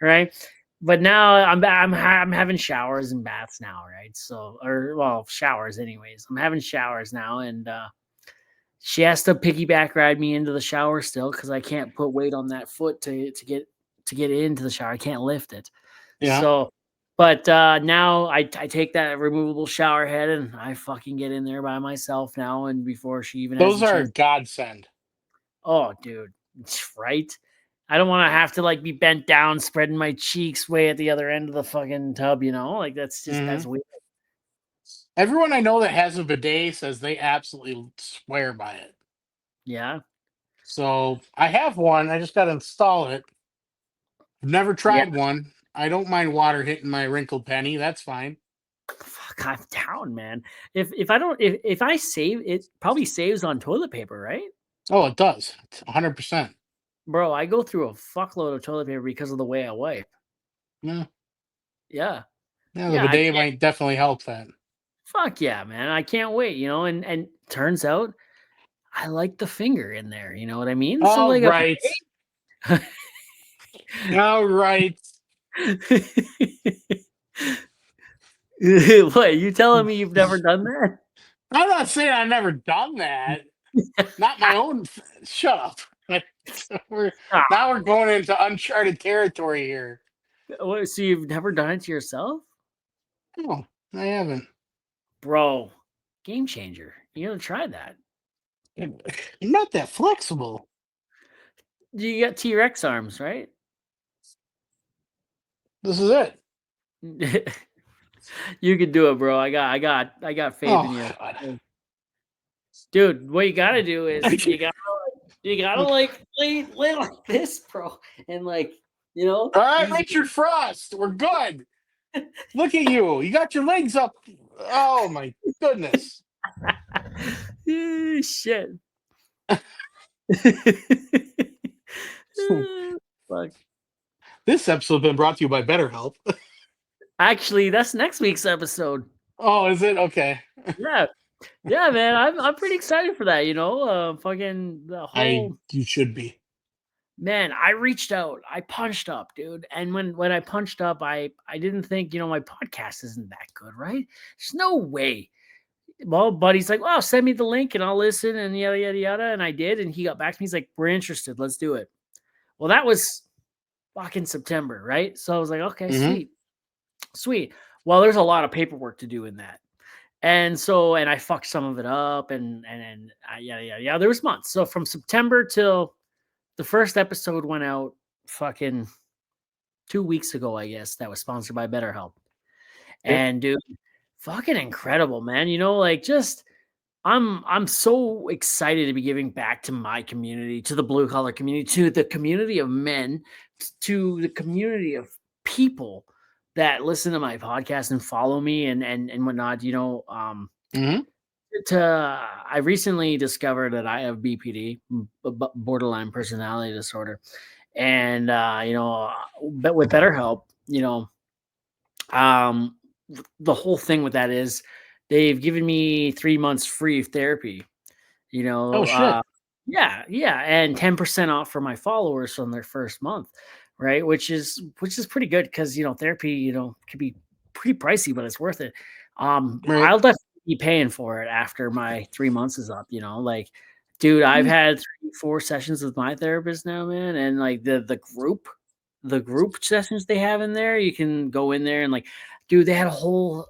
right? But now I'm having showers and baths now, right? So, showers anyways. I'm having showers now, and she has to piggyback ride me into the shower still because I can't put weight on that foot to get into the shower. I can't lift it. Yeah. So, but now I take that removable shower head and I fucking get in there by myself now. And before she even has Those a are a chance. godsend. Oh, dude, right? I don't want to have to like be bent down, spreading my cheeks way at the other end of the fucking tub. Like that's weird. Everyone I know that has a bidet says they absolutely swear by it. Yeah. So I have one. I just got to install it. I've never tried one. I don't mind water hitting my wrinkled penny. That's fine. Fuck, I'm down, man. If I save it, probably saves on toilet paper, right? Oh, it does. 100%. Bro, I go through a fuckload of toilet paper because of the way I wipe. Yeah. Yeah. Yeah, the bidet might definitely help that. Fuck yeah, man. I can't wait, and turns out I like the finger in there, you know what I mean? So All like right. All right. What, you telling me you've never done that? I'm not saying I've never done that. Not my own. Shut up. Now we're going into uncharted territory here. What, so you've never done it to yourself? No, I haven't. Bro, game changer. You gotta try that. I'm not that flexible. You got T-Rex arms, right? This is it. You can do it, bro. I got faith in you. God. Dude, what you gotta do is you gotta like lay like this, bro. And like, All right, Richard Frost, we're good. Look at you. You got your legs up. Oh my goodness. Shit. Fuck. This episode has been brought to you by BetterHelp. Actually, that's next week's episode. Oh, is it? Okay. Yeah. Yeah, man. I'm pretty excited for that, fucking the whole You should be. Man, I reached out. I punched up, dude. And when I punched up, I didn't think, my podcast isn't that good, right? There's no way. Well, buddy's like, well, send me the link and I'll listen and yada, yada, yada. And I did. And he got back to me. He's like, we're interested. Let's do it. Well, that was fucking September, right? So I was like, okay, sweet. Well, there's a lot of paperwork to do in that. And so, and I fucked some of it up and yada, yada, yada. There was months. So from September till the first episode went out fucking 2 weeks ago, I guess, that was sponsored by BetterHelp. And dude, fucking incredible, man. You know, like just I'm so excited to be giving back to my community, to the blue collar community, to the community of men, to the community of people that listen to my podcast and follow me and whatnot. You know, Mm-hmm. I recently discovered that I have BPD, borderline personality disorder, and you know, but with BetterHelp, you know, um, the whole thing with that is they've given me 3 months free of therapy. You Oh know, shit. yeah, and 10% off for my followers from their first month, right? Which is pretty good because you know therapy, you know, could be pretty pricey, but it's worth it. Right. I'll definitely be paying for it after my 3 months is up. You know, like, dude, I've had 3, 4 sessions with my therapist now, man, and like the group sessions they have in there, you can go in there and like, dude, they had a whole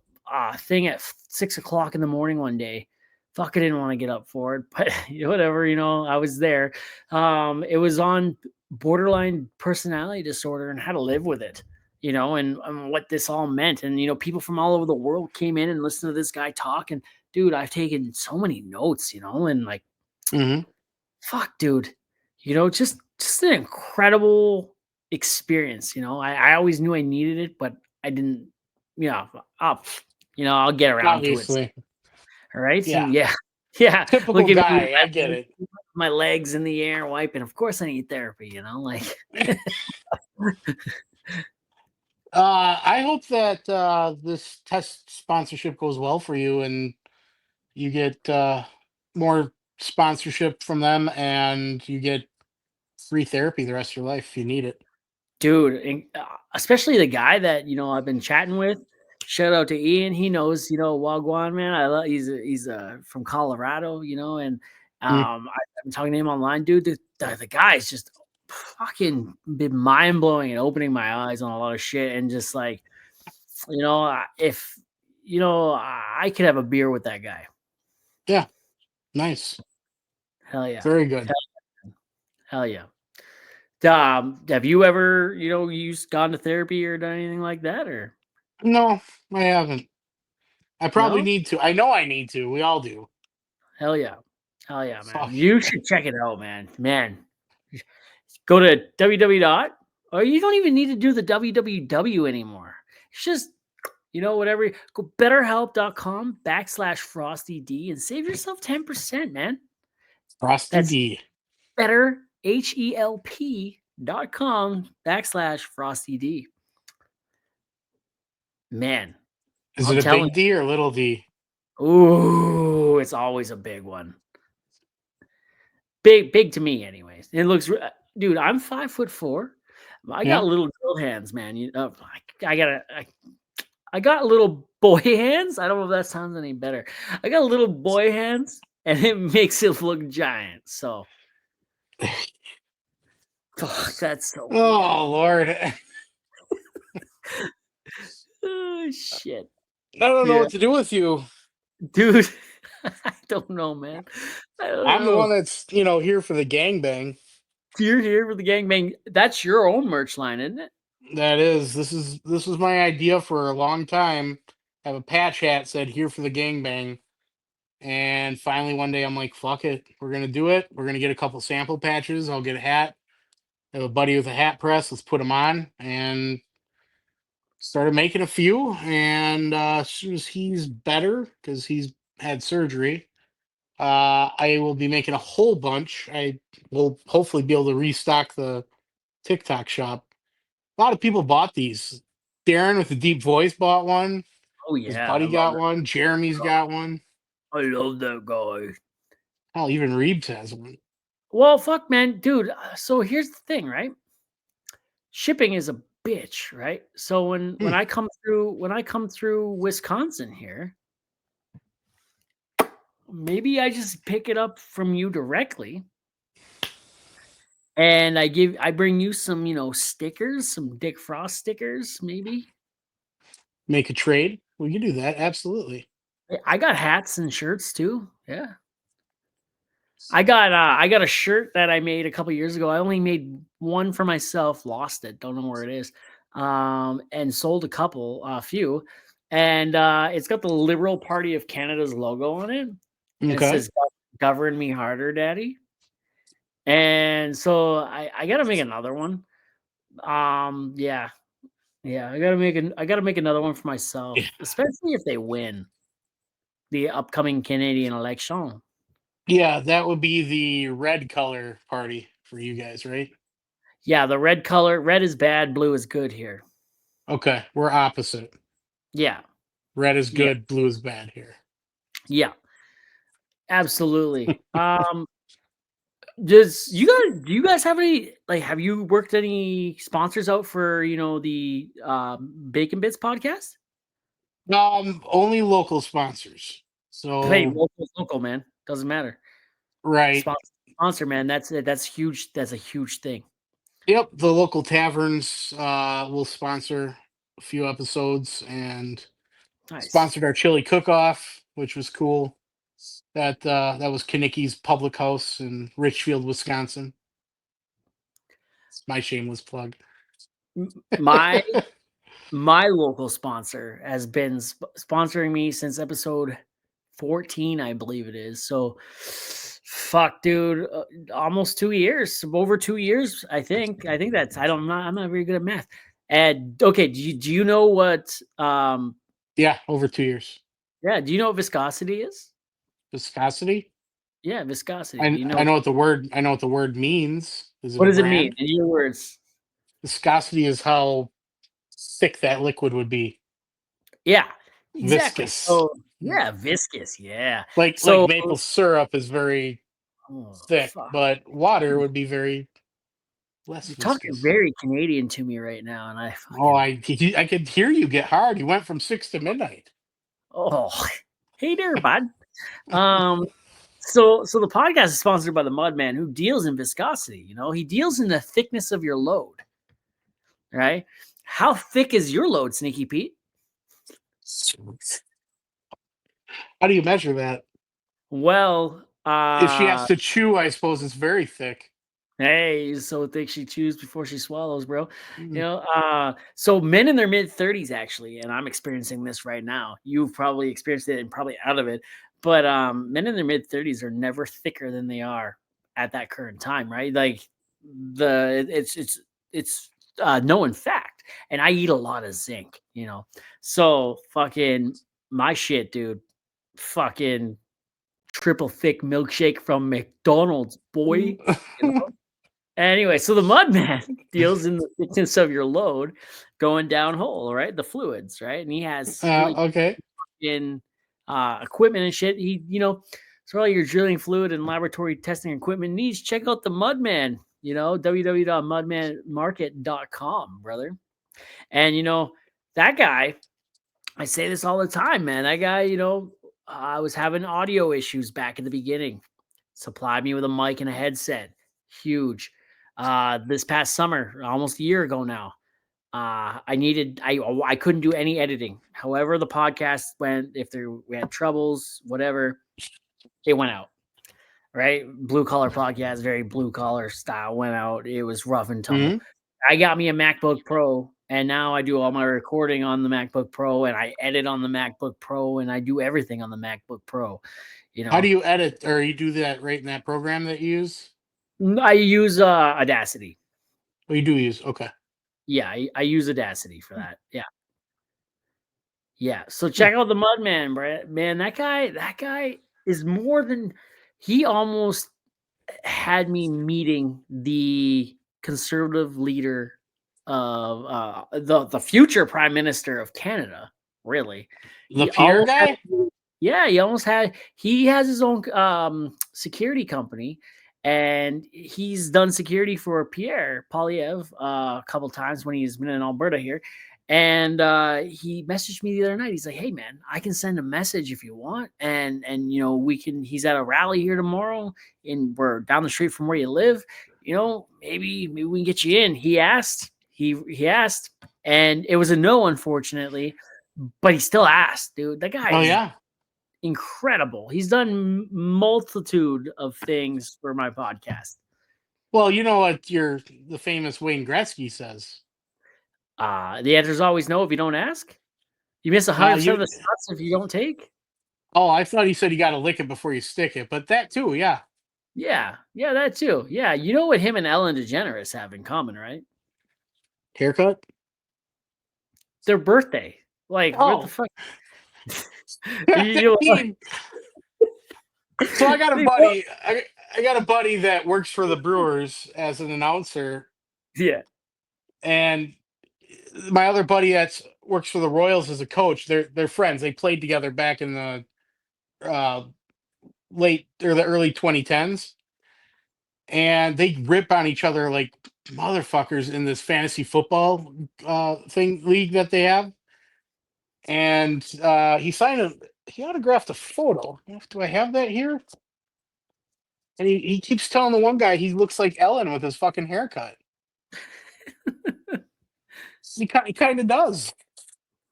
thing at 6 o'clock in the morning one day. Fuck, I didn't want to get up for it, but whatever, you know, I was there. It was on borderline personality disorder and how to live with it, you know, and what this all meant. And, you know, people from all over the world came in and listened to this guy talk. And, dude, I've taken so many notes, you know, and like, Mm-hmm. fuck, dude, you know, just an incredible experience. You know, I always knew I needed it, but I didn't, you know, up, you know, I'll get around to it. Obviously. All right. Yeah. And yeah. Yeah. Typical Look at me with guy. I get it. my legs in the air wiping. Of course I need therapy, you know, like I hope that this test sponsorship goes well for you and you get more sponsorship from them and you get free therapy the rest of your life if you need it. dude, and, especially the guy that, you know, I've been chatting with. Shout out to Ian. He knows, you know, Wagwan, man. I love he's from Colorado, you know, and Mm. I've been talking to him online, dude. The guy's just fucking been mind blowing and opening my eyes on a lot of shit. And just like, you know, if you know, I could have a beer with that guy. Yeah. Nice. Hell yeah. Very good. Hell yeah. Have you ever, you know, gone to therapy or done anything like that, or No, I haven't. I probably no? need to. I know I need to. We all do. Hell yeah. Hell yeah, man. Fuck. You should check it out, man. Man, go to www dot, or you don't even need to do the www anymore. It's just, you know, whatever. Go betterhelp.com/frostyd and save yourself 10%, man. Frosty That's D. better, HELP.com/frostyd. Man, Is I'm it a telling big D or little D? you. Ooh, it's always a big one. Big to me, anyways. It looks, dude. I'm 5'4". I got Yeah. little girl hands, man. You know, I got little boy hands. I don't know if that sounds any better. I got little boy hands, and it makes it look giant. So, fuck, that's so weird. Oh Lord. I Oh shit. don't know Yeah, what to do with you. dude. I don't know, man. I don't I'm the one know. that's, here for the gangbang. You're here for the gangbang. That's your own merch line, isn't it? That is, this was my idea for a long time. Have a patch hat said here for the gangbang. And finally one day I'm like, fuck it. We're gonna do it. We're gonna get a couple sample patches. I'll get a hat. I have a buddy with a hat press. Let's put them on. And started making a few. And as soon as he's better, because he's had surgery, I will be making a whole bunch. I will hopefully be able to restock the TikTok shop. A lot of people bought these. Darren with the deep voice bought one. Oh His yeah, I buddy love got that. one. Jeremy's got one. I love that guy. Hell, even Reeves has one. Well, fuck, man, dude. So here's the thing, right? Shipping is a bitch, right? So Hmm. when I come through Wisconsin here, maybe I just pick it up from you directly, and I bring you some, you know, stickers, some Dick Frost stickers, maybe. Make a trade. We can do that. Absolutely. I got hats and shirts too. Yeah. I got a shirt that I made a couple years ago. I only made one for myself, lost it, don't know where it is. And sold a few. and it's got the Liberal Party of Canada's logo on it, and it Okay. says "Govern me harder, Daddy." And so I gotta make another one. Yeah, I gotta make another one for myself, especially if they win the upcoming Canadian election. Yeah, that would be the red color party for you guys, right? Yeah, the red color, red is bad, blue is good here. Okay, we're opposite. Yeah, Red is yeah, good, blue is bad here. yeah, absolutely. Do you guys have any, like, have you worked any sponsors out for the Bacon Bits podcast? Only local sponsors. Hey, So local, man, doesn't matter. right. Sponsor, man, that's huge. That's a huge thing. Yep, the local taverns will sponsor a few episodes and Nice. sponsored our chili cook-off, which was cool. That was Kanicki's Public House in Richfield, Wisconsin. It's my shameless plug. My my local sponsor has been sponsoring me since episode 14, I believe it is. So, fuck, dude, almost 2 years, over 2 years. I think that's. I'm not very good at math. And okay, do you know what? Yeah, over 2 years. Yeah, do you know what viscosity is? Viscosity. Yeah, viscosity. Do I you I know know what the word I know what the word means. Is it what a does it mean brand? in your words? Viscosity is how thick that liquid would be. Yeah, exactly. Viscous. So yeah, viscous. Yeah. Like So maple syrup is very oh, thick, fuck. but water would be very less You're talking viscous. very Canadian to me right now, and I Oh, fucking I could hear you get hard. You went from 6 to midnight. oh, hey there, bud. Um, so the podcast is sponsored by the Mudman, who deals in viscosity. He deals in the thickness of your load. Right? How thick is your load, Sneaky Pete? How do you measure that? Well, If she has to chew, I suppose it's very thick. hey, so thick she chews before she swallows, bro. Mm. So men in their mid-30s, actually, and I'm experiencing this right now. You've probably experienced it and probably out of it, but men in their mid-30s are never thicker than they are at that current time, right? Like it's known fact, and I eat a lot of zinc. So fucking my shit, dude. Fucking triple thick milkshake from McDonald's, boy. You know. Anyway, so the Mudman deals in the thickness of your load going downhole, right? The fluids, right? And he has really Okay. in equipment and shit. So all your drilling fluid and laboratory testing equipment needs, check out the Mudman, www.mudmanmarket.com, brother. And that guy, I say this all the time, man. That guy, I was having audio issues back in the beginning. Supplied me with a mic and a headset. Huge. This past summer, almost a year ago now, I couldn't do any editing. However, the podcast went, if we had troubles, whatever, it went out. Right? Blue collar podcast, very blue collar style, went out. It was rough and tumble. Mhm. I got me a MacBook Pro, and now I do all my recording on the MacBook Pro, and I edit on the MacBook Pro, and I do everything on the MacBook Pro. How do you edit, or you do that right in that program that you use? I use Audacity. Oh, you do use. Okay. Yeah, I use Audacity for that. Yeah. Yeah. So Hmm. check out the Mudman, Brett. Man, that guy is more than he almost had me meeting the conservative leader of the future prime minister of Canada, really. The He Pierre almost had guy? Yeah, he has his own security company, and he's done security for Pierre Polyev a couple times when he's been in Alberta here. And he messaged me the other night. He's like, "Hey man, I can send a message if you want, and we can." He's at a rally here tomorrow, and we're down the street from where you live. Maybe we can get you in. He asked. He asked, and it was a no, unfortunately. But he still asked, dude. That guy Oh is yeah. incredible. He's done multitude of things for my podcast. Well, you know what the famous Wayne Gretzky says. The answer is always no if you don't ask. You miss 100% of the shots if you don't take? Oh, I thought he said you got to lick it before you stick it, but that too, yeah. Yeah, that too. Yeah, you know what him and Ellen DeGeneres have in common, right? Haircut? Their birthday. Like, what the Oh, fuck? I you know, mean, so I got a buddy. I got a buddy that works for the Brewers as an announcer, yeah. and my other buddy that works for the Royals as a coach. They're friends. They played together back in the uh, late or the early 2010s, and they rip on each other like motherfuckers in this fantasy football thing league that they have. And he autographed a photo. Do I have that here? And he keeps telling the one guy he looks like Ellen with his fucking haircut. He kind of does.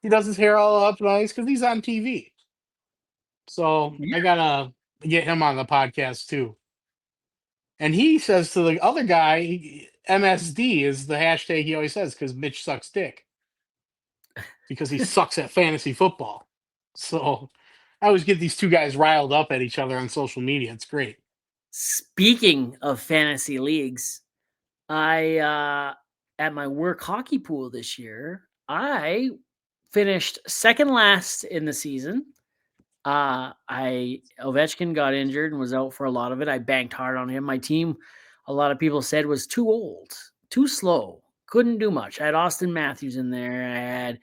He does his hair all up nice because he's on TV. So Yeah. I gotta get him on the podcast too. And he says to the other guy, MSD is the hashtag he always says because Mitch sucks dick because he sucks at fantasy football. So I always get these two guys riled up at each other on social media. It's great. Speaking of fantasy leagues, I at my work hockey pool this year, I finished second last in the season. Ovechkin got injured and was out for a lot of it. I banked hard on him. My team, a lot of people said, was too old, too slow, couldn't do much. I had Austin Matthews in there. I had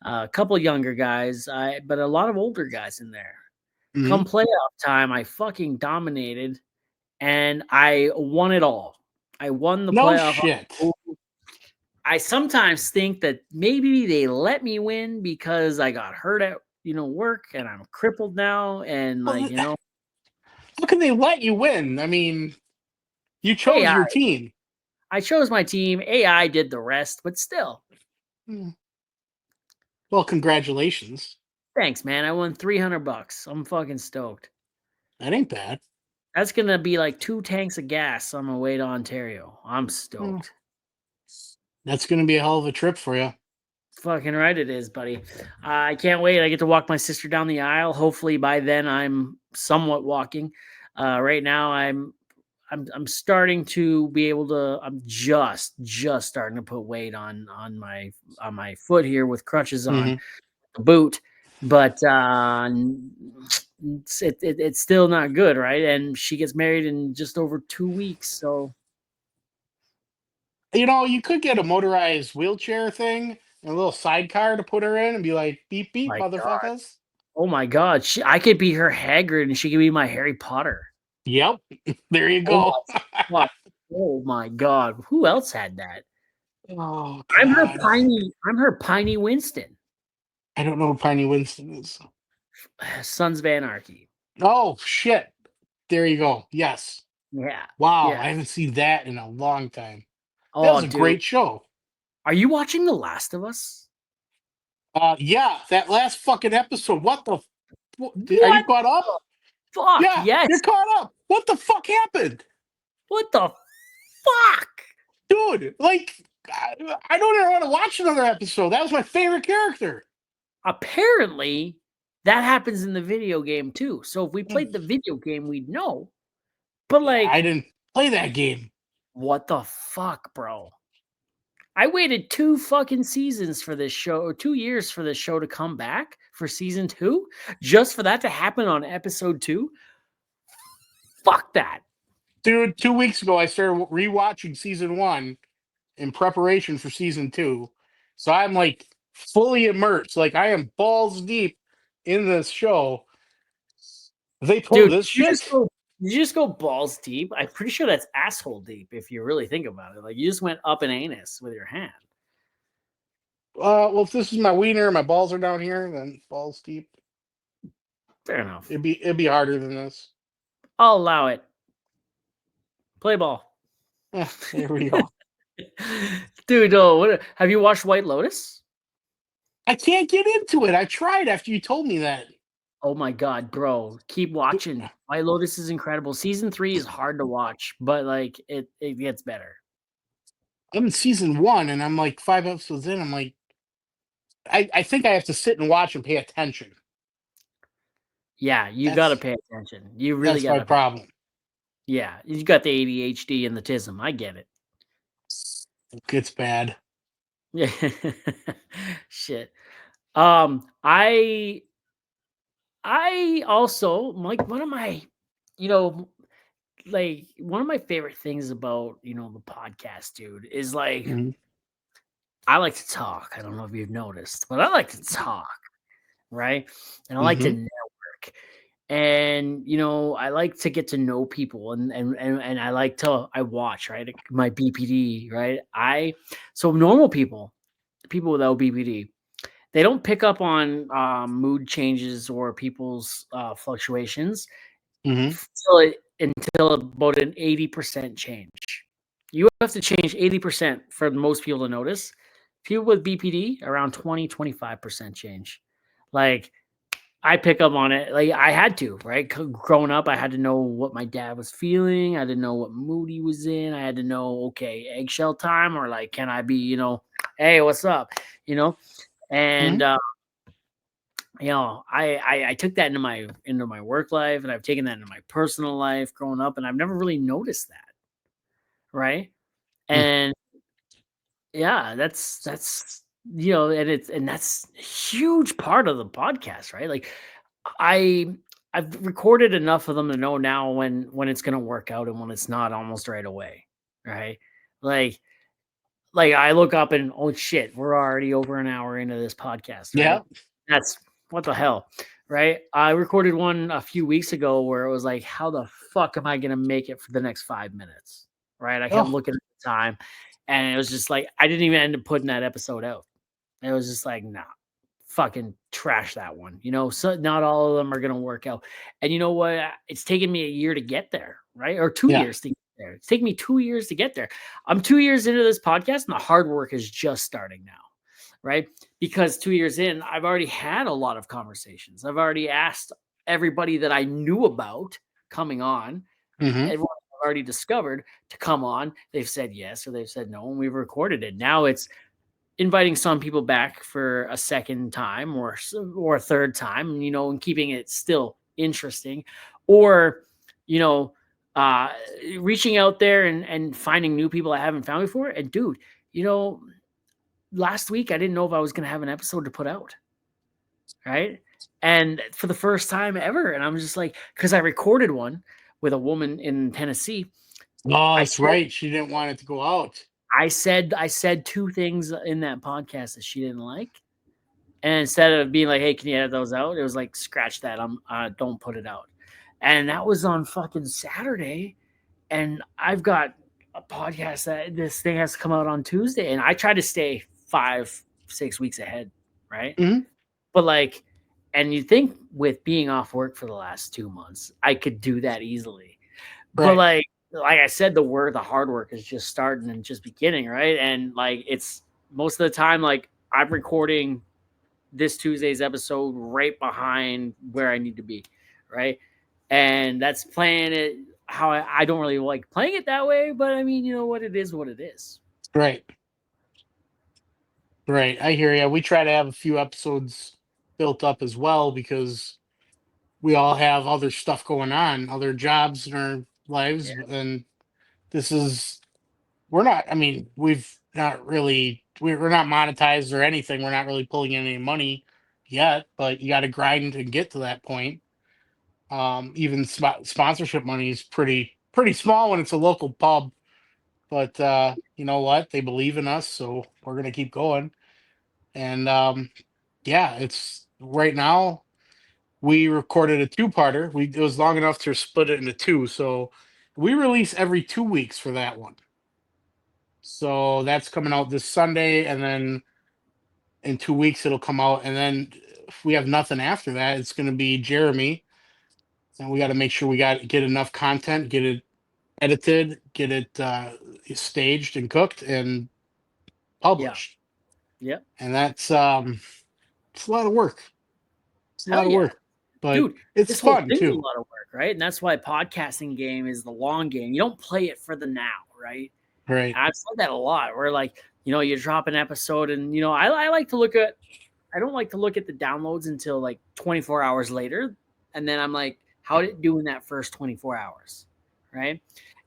a couple younger guys, but a lot of older guys in there. Mm-hmm. Come playoff time, I fucking dominated, and I won it all. I won the No playoff. shit. I sometimes think that maybe they let me win because I got hurt at work and I'm crippled now and How can they let you win? I mean, you chose AI. your team. I chose my team. AI did the rest, but still. Well, congratulations. Thanks, man. I won $300. I'm fucking stoked. That ain't bad. That's gonna be like 2 tanks of gas on my way to Ontario. I'm stoked. That's gonna be a hell of a trip for you. Fucking right it is, buddy. I can't wait. I get to walk my sister down the aisle. Hopefully by then I'm somewhat walking. Right now I'm starting to be able to. I'm just starting to put weight on my foot here with crutches on the boot, but it's still not good, right? And she gets married in just over 2 weeks, so You could get a motorized wheelchair thing and a little sidecar to put her in and be like, beep beep, my God. motherfuckers. Oh my God, I could be her Hagrid and she could be my Harry Potter. Yep, there you Oh go. my, oh my God, who else had that? Oh I'm her God, Piney Winston. I don't know who Piney Winston is. Sons of Anarchy. Oh shit, there you go. Yes. Yeah. Wow, Yeah. I haven't seen that in a long time. That Oh, was a dude. great show. Are you watching The Last of Us? Yeah, that last fucking episode. What the? Are you What caught up? the fuck? Yeah, Yes. you're caught up. What the fuck happened? What the fuck? Dude, like, I don't ever want to watch another episode. That was my favorite character. Apparently, that happens in the video game too. So if we played the video game, we'd know. But I didn't play that game. What the fuck, bro? I waited 2 fucking seasons for this show, or 2 years for this show to come back for season 2, just for that to happen on episode 2. Fuck that. Dude, 2 weeks ago I started rewatching season 1 in preparation for season 2. So I'm like fully immersed. Like I am balls deep in this show. They pull Dude, this shit. you just go balls deep? I'm pretty sure that's asshole deep if you really think about it. Like you just went up an anus with your hand. Well, if this is my wiener, my balls are down here, then balls deep. Fair enough. It'd be harder than this. I'll allow it. Play ball. There we go. Dude, have you watched White Lotus? I can't get into it. I tried after you told me that. Oh my God, bro. Keep watching. White Lotus is incredible. Season 3 is hard to watch, but like it gets better. I'm in season 1 and I'm like 5 episodes in. I'm like, I think I have to sit and watch and pay attention. Yeah, you got to pay attention. You really That's got my to. problem. Yeah, you got the ADHD and the tism. I get it. It's bad. Yeah. Shit. I also like one of my, like one of my favorite things about the podcast, dude, is like Mhm. I like to talk. I don't know if you've noticed, but I like to talk, right? And I like to Mhm. network. And I like to get to know people, and I like to watch, right? My BPD, right? So normal people without BPD, they don't pick up on mood changes or people's fluctuations Mhm. until about an 80% change. You have to change 80% for most people to notice. People with BPD, around 20-25% change. Like, I pick up on it. Like, I had to, right? Growing up, I had to know what my dad was feeling. I had to know what mood he was in. I had to know, okay, eggshell time, or like, can I be, hey, what's up? And Mhm. I took that into my work life, and I've taken that into my personal life growing up, and I've never really noticed that, right? Mm. And yeah, that's and that's a huge part of the podcast, right? Like, I I've recorded enough of them to know now when it's gonna work out and when it's not, almost right away, right? Like I look up and, oh shit, we're already over an hour into this podcast, Yeah. right? That's what the hell, right? I recorded one a few weeks ago where it was like, how the fuck am I gonna make it for the next 5 minutes? Right? I kept Oh. looking at the time, and it was just like I didn't even end up putting that episode out. It was just like, nah, fucking trash that one. So not all of them are gonna work out. And you know what? It's taken me a year to get there, right? Or 2 Yeah. years to get there. It's taken me 2 years to get there. I'm 2 years into this podcast, and the hard work is just starting now, right? Because 2 years in, I've already had a lot of conversations. I've already asked everybody that I knew about coming on, Mhm. everyone I've already discovered to come on. They've said yes or they've said no, and we've recorded it. Now it's inviting some people back for a second time or a third time, and keeping it still interesting, or you know, uh, reaching out there and finding new people I haven't found before. And dude, you know, last week I didn't know if I was going to have an episode to put out, right? And for the first time ever, and I'm just like, because I recorded one with a woman in Tennessee. Oh, I that's said right. She didn't want it to go out. I said two things in that podcast that she didn't like. And instead of being like, "Hey, can you edit those out?" It was like, "Scratch that. Don't put it out." And that was on fucking Saturday. And I've got a podcast that this thing has to come out on Tuesday, and I try to stay 5-6 weeks ahead, right? Mhm. But like, and you think with being off work for the last 2 months, I could do that easily. But Right. like I said, the hard work is just starting and just beginning, right? And like, it's most of the time, like, I'm recording this Tuesday's episode right behind where I need to be, right? And that's playing it how I don't really like playing it that way, but I mean, you know what? It is what it is. Right. Right. I hear you. We try to have a few episodes built up as well because we all have other stuff going on, other jobs in our Yeah, lives, and this is we're not. I mean, we're not monetized or anything. We're not really pulling in any money yet, but you got to grind and get to that point. Even sponsorship money is pretty small when it's a local pub, but you know what? They believe in us, so we're gonna keep going. And yeah, it's right now. We recorded a two-parter. It was long enough to split it into two, so we release every 2 weeks for that one. So that's coming out this Sunday, and then in 2 weeks it'll come out. And then if we have nothing after that, it's going to be Jeremy, and we got to make sure we get enough content, get it edited, get it staged and cooked and yeah, published. yeah. And that's it's a lot of work. It's a Hell lot of yeah, work, but dude. it's This whole fun thing's a too. lot of work, right? And that's why podcasting game is the long game. You don't play it for the now, right? Right. And I've said that a lot. Where like, you drop an episode, and I like to look at I don't like to look at the downloads until like 24 hours later, and then I'm like, how did it do in that first 24 hours, right?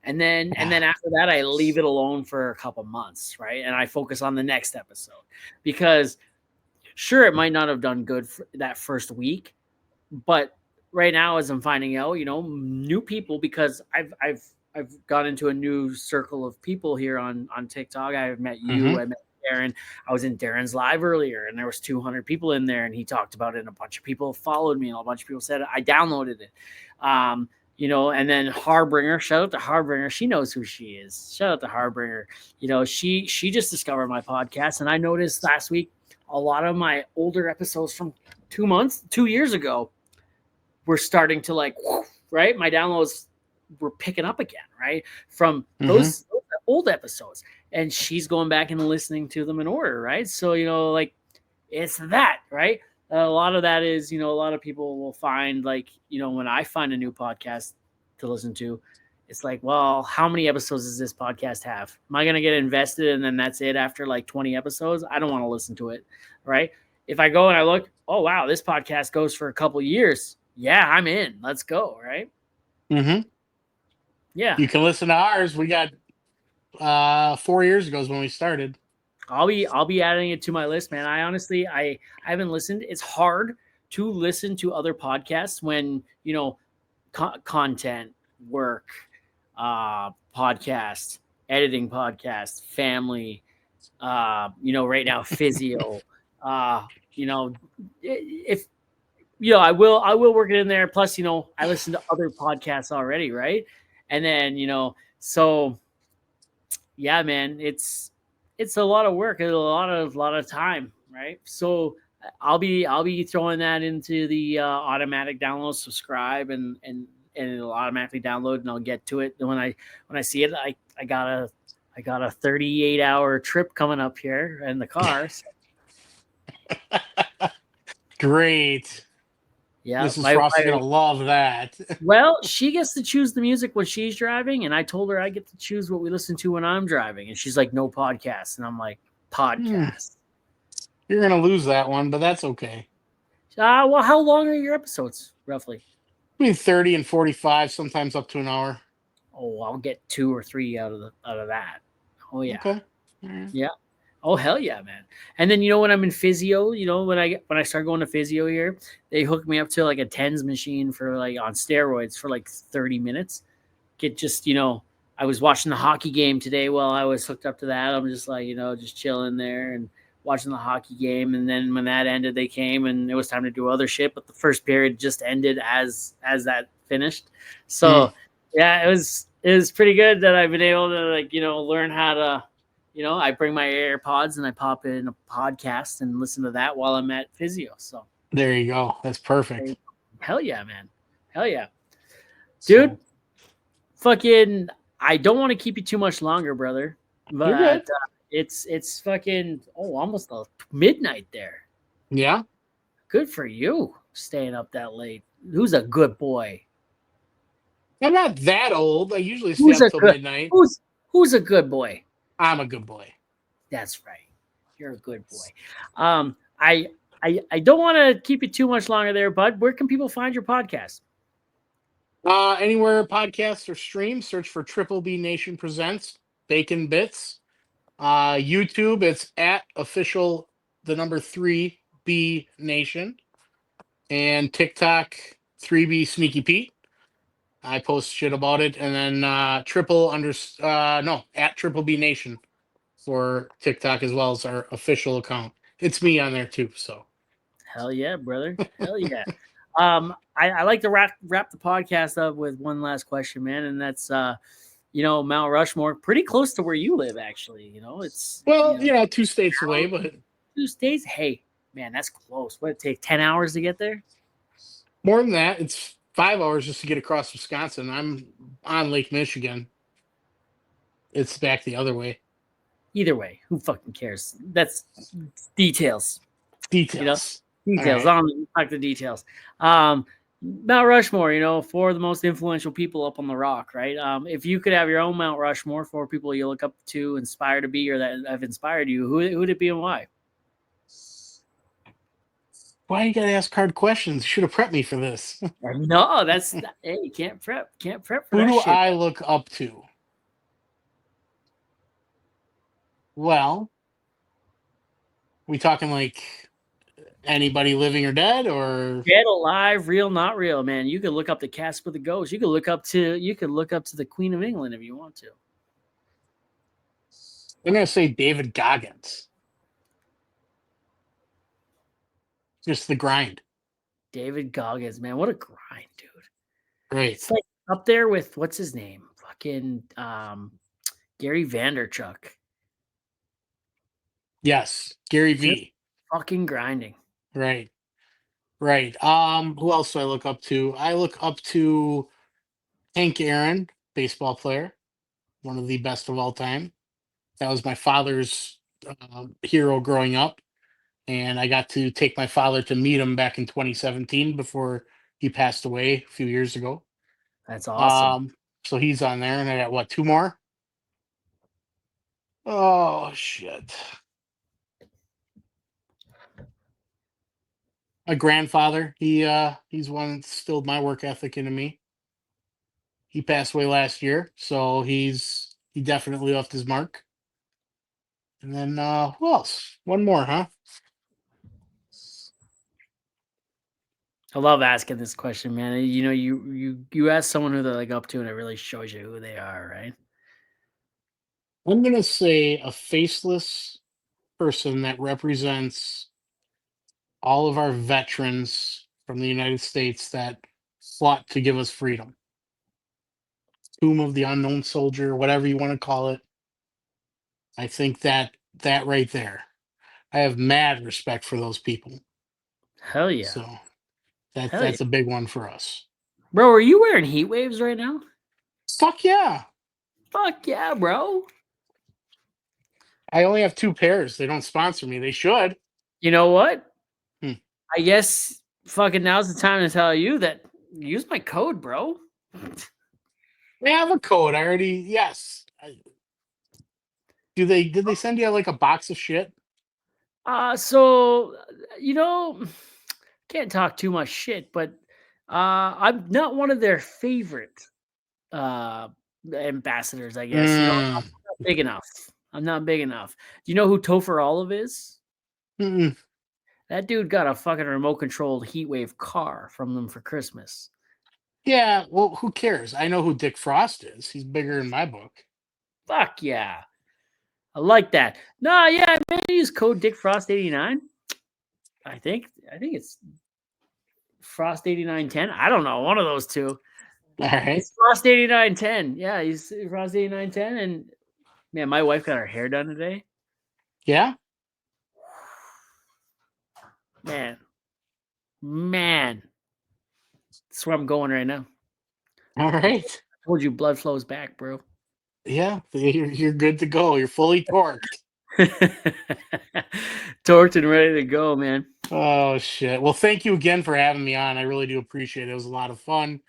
And then after that, I leave it alone for a couple months, right? And I focus on the next episode because sure, it might not have done good for that first week, but right now, as I'm finding out, new people, because I've got into a new circle of people here on TikTok. I've met you, I met Darren. I was in Darren's live earlier, and there was 200 people in there, and he talked about it, and a bunch of people followed me, and a bunch of people said I downloaded it. And then Harbringer, shout out to Harbringer. She knows who she is. Shout out to Harbringer. She just discovered my podcast, and I noticed last week a lot of my older episodes from 2 years ago were starting to right? My downloads were picking up again, right? From those old episodes. And she's going back and listening to them in order, right? So, it's that, right? A lot of that is, a lot of people will find when I find a new podcast to listen to, it's like, well, how many episodes does this podcast have? Am I going to get invested and then that's it after 20 episodes? I don't want to listen to it, right? If I go and I look, oh, wow, this podcast goes for a couple years. Yeah, I'm in. Let's go, right? Yeah. You can listen to ours. We got 4 years ago is when we started. I'll be adding it to my list, man. I haven't listened. It's hard to listen to other podcasts when, content, work, podcast, editing podcast, family, right now physio, if I will work it in there. Plus, I listen to other podcasts already, right? And then, so yeah, man, it's a lot of work, a lot of time, right? So I'll be throwing that into the automatic download, subscribe, and it'll automatically download, and I'll get to it. And when I see it, I got a 38-hour trip coming up here in the car. So. Great. Yeah, Mrs. Frost is gonna love that. Well, she gets to choose the music when she's driving, and I told her I get to choose what we listen to when I'm driving, and she's like, "No podcasts," and I'm like, "Podcasts." You're gonna lose that one, but that's okay. Well, how long are your episodes roughly? Between 30 and 45, sometimes up to an hour. Oh, I'll get 2 or 3 out of that. Oh yeah, okay. Yeah. Oh hell yeah, man! And then when I'm in physio, when I start going to physio here, they hook me up to a TENS machine for on steroids for 30 minutes. Get just I was watching the hockey game today while I was hooked up to that. I'm just just chilling there and watching the hockey game. And then when that ended, they came and it was time to do other shit. But the first period just ended as that finished. So yeah, it was pretty good that I've been able to learn how to. I bring my AirPods and I pop in a podcast and listen to that while I'm at physio. So there you go. That's perfect. Hell yeah, man. Hell yeah. Dude, fucking, I don't want to keep you too much longer, brother. But it's fucking, almost midnight there. Yeah. Good for you staying up that late. Who's a good boy? I'm not that old. I usually stay up till midnight. Who's a good boy? I'm a good boy. That's right. You're a good boy. I don't want to keep you too much longer there, bud. Where can people find your podcast? Anywhere podcasts are streamed, search for Triple B Nation Presents Bacon Bits. YouTube, it's at official the number 3B Nation. And TikTok, 3B Sneaky Pete. I post shit about it, and then at Triple B Nation for TikTok as well as our official account. It's me on there too. So, hell yeah, brother, hell yeah. I like to wrap the podcast up with one last question, man, and that's Mount Rushmore, pretty close to where you live, actually. It's 2 states away, but 2 states. Hey, man, that's close. What, it take 10 hours to get there? More than that, it's 5 hours just to get across Wisconsin. I'm on Lake Michigan. It's back the other way. Either way, who fucking cares? That's details. Details. Details. Right. I don't talk the details. Mount Rushmore, 4 of the most influential people up on the rock, right? If you could have your own Mount Rushmore, 4 people you look up to, inspire to be, or that have inspired you, who would it be and why? Why you gotta ask hard questions? You should have prepped me for this. No, that's hey, you can't prep for Who that do shit. I look up to? Well, we talking like anybody living or dead, or Dead, alive, real, not real, man. You could look up the Casper the Ghost. You could look up to the Queen of England if you want to. I'm gonna say David Goggins. Just the grind. David Goggins, man, what a grind, dude. Right. It's like up there with what's his name? Fucking Gary Vanderchuk. Yes. Gary Just V. fucking grinding. Right. Right. Who else do I look up to? I look up to Hank Aaron, baseball player, one of the best of all time. That was my father's hero growing up, and I got to take my father to meet him back in 2017 before he passed away a few years ago. That's awesome. So he's on there, and I got what, two more? Oh shit! My grandfather, he's one that instilled my work ethic into me. He passed away last year, so he definitely left his mark. And then who else? One more, huh? I love asking this question, man. You know, you ask someone who they're like up to, and it really shows you who they are, right? I'm gonna say a faceless person that represents all of our veterans from the United States that fought to give us freedom. Tomb of the Unknown Soldier, whatever you want to call it. I think that right there. I have mad respect for those people. Hell yeah. So Hell yeah. that's a big one for us. Bro, are you wearing heat waves right now? Fuck yeah. Fuck yeah, bro. I only have two pairs. They don't sponsor me. They should. You know what? Hmm. I guess fucking now's the time to tell you that use my code, bro. They have a code. I already yes. Did they send you like a box of shit? So you know, can't talk too much shit, but I'm not one of their favorite uh ambassadors, I guess. You know, Mm. I'm not big enough. I'm not big enough. Do you know who Topher Olive is? Mm-mm. That dude got a fucking remote controlled heatwave car from them for Christmas. Yeah, well, who cares? I know who Dick Frost is. He's bigger in my book. Fuck yeah. I like that. No, yeah, man, use code DickFrost89. I think it's Frost8910. I don't know, one of those two. All right. It's Frost8910. Yeah, he's Frost8910. And man, my wife got her hair done today. Yeah. Man, that's where I'm going right now. All right. I told you blood flows back, bro. Yeah, you're good to go. You're fully torqued. Torqued and ready to go, man. Oh shit. Well, thank you again for having me on. I really do appreciate it. It was a lot of fun.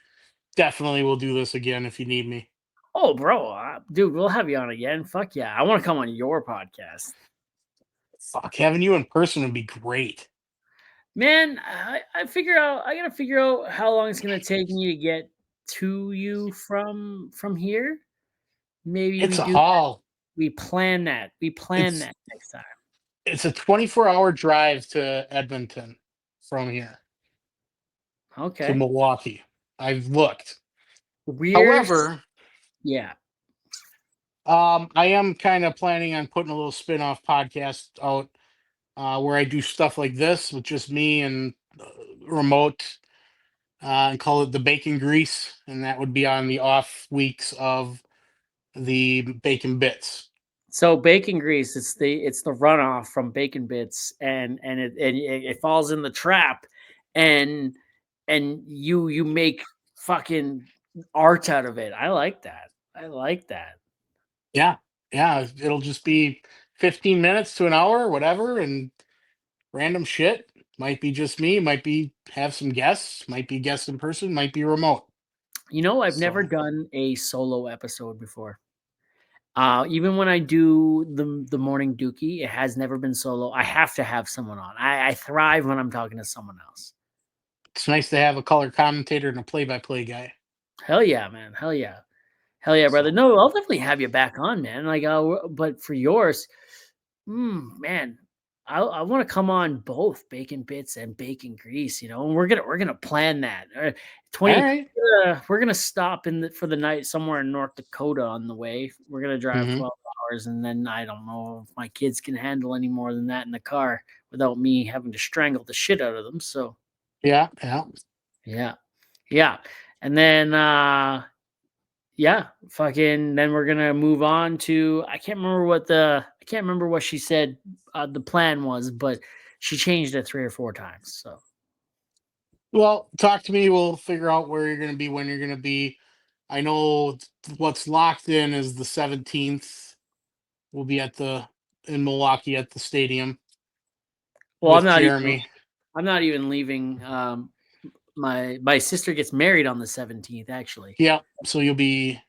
Definitely will do this again if you need me. Oh, bro, dude, we'll have you on again. Fuck yeah, I want to come on your podcast. Fuck, having you in person would be great. Man, I gotta figure out how long it's gonna take me to get to you from here. Maybe It's we a do that. haul. We plan that. We plan It's that next time. it's a 24-hour drive to Edmonton from here to Okay. Milwaukee. I've looked. Weird. However, Yeah. I am kind of planning on putting a little spin-off podcast out where I do stuff like this with just me and remote and call it the bacon grease, and that would be on the off weeks of the bacon bits. So bacon grease, it's the runoff from bacon bits, and it falls in the trap, and you make fucking art out of it. I like that. I like that. Yeah, yeah, it'll just be 15 minutes to an hour, whatever, and random shit. Might be just me, might be have some guests, might be guests in person, might be remote. You know, I've never So done a solo episode before. Even when I do the morning dookie, it has never been solo. I have to have someone on. I thrive when I'm talking to someone else. It's nice to have a color commentator and a play-by-play guy. Hell yeah, man. Hell yeah. Hell yeah, brother. So, No, I'll definitely have you back on, man. Like, but for yours, man, I want to come on both bacon bits and bacon grease. You know, and we're gonna plan that. all 20. right. We're gonna stop for the night somewhere in North Dakota on the way. We're gonna drive Mm-hmm. 12 hours, and then I don't know if my kids can handle any more than that in the car without me having to strangle the shit out of them. So Yeah. yeah, yeah, and then yeah, fucking. Then we're gonna move on to I can't remember what she said the plan was, but she changed it 3 or 4 times. So Well, talk to me. We'll figure out where you're going to be, when you're going to be. I know what's locked in is the 17th. We'll be in Milwaukee at the stadium well, with Jeremy. I'm not even leaving. My sister gets married on the 17th, actually. Yeah, so you'll be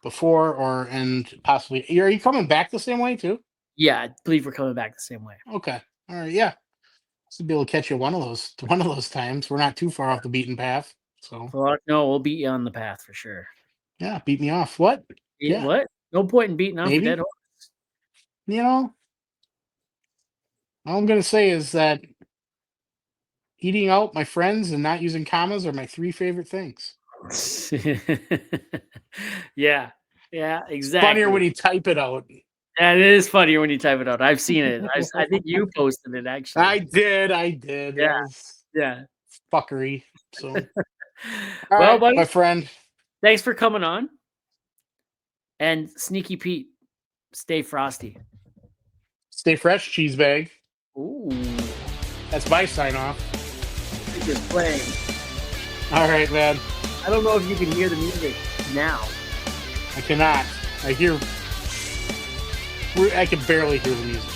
before and possibly. Are you coming back the same way too? Yeah, I believe we're coming back the same way. Okay, all right, yeah. So be able to catch you one of those times. We're not too far off the beaten path, so Well, no, we'll beat you on the path for sure. yeah, beat me off. What? Yeah, What? No point in beating off a dead maybe. horse. You know, all I'm gonna say is that eating out, my friends, and not using commas are my 3 favorite things. Yeah, exactly. Funnier when you type it out. Yeah, it is funnier when you type it out. I've seen it. I think you posted it actually. I did. Yeah, That was yeah. fuckery. So, all Well, right, buddy, my friend. thanks for coming on. And Sneaky Pete, stay frosty. Stay fresh, cheese bag. Ooh, That's my sign off. just playing. All right, man. I don't know if you can hear the music now. I cannot. I can barely hear the music.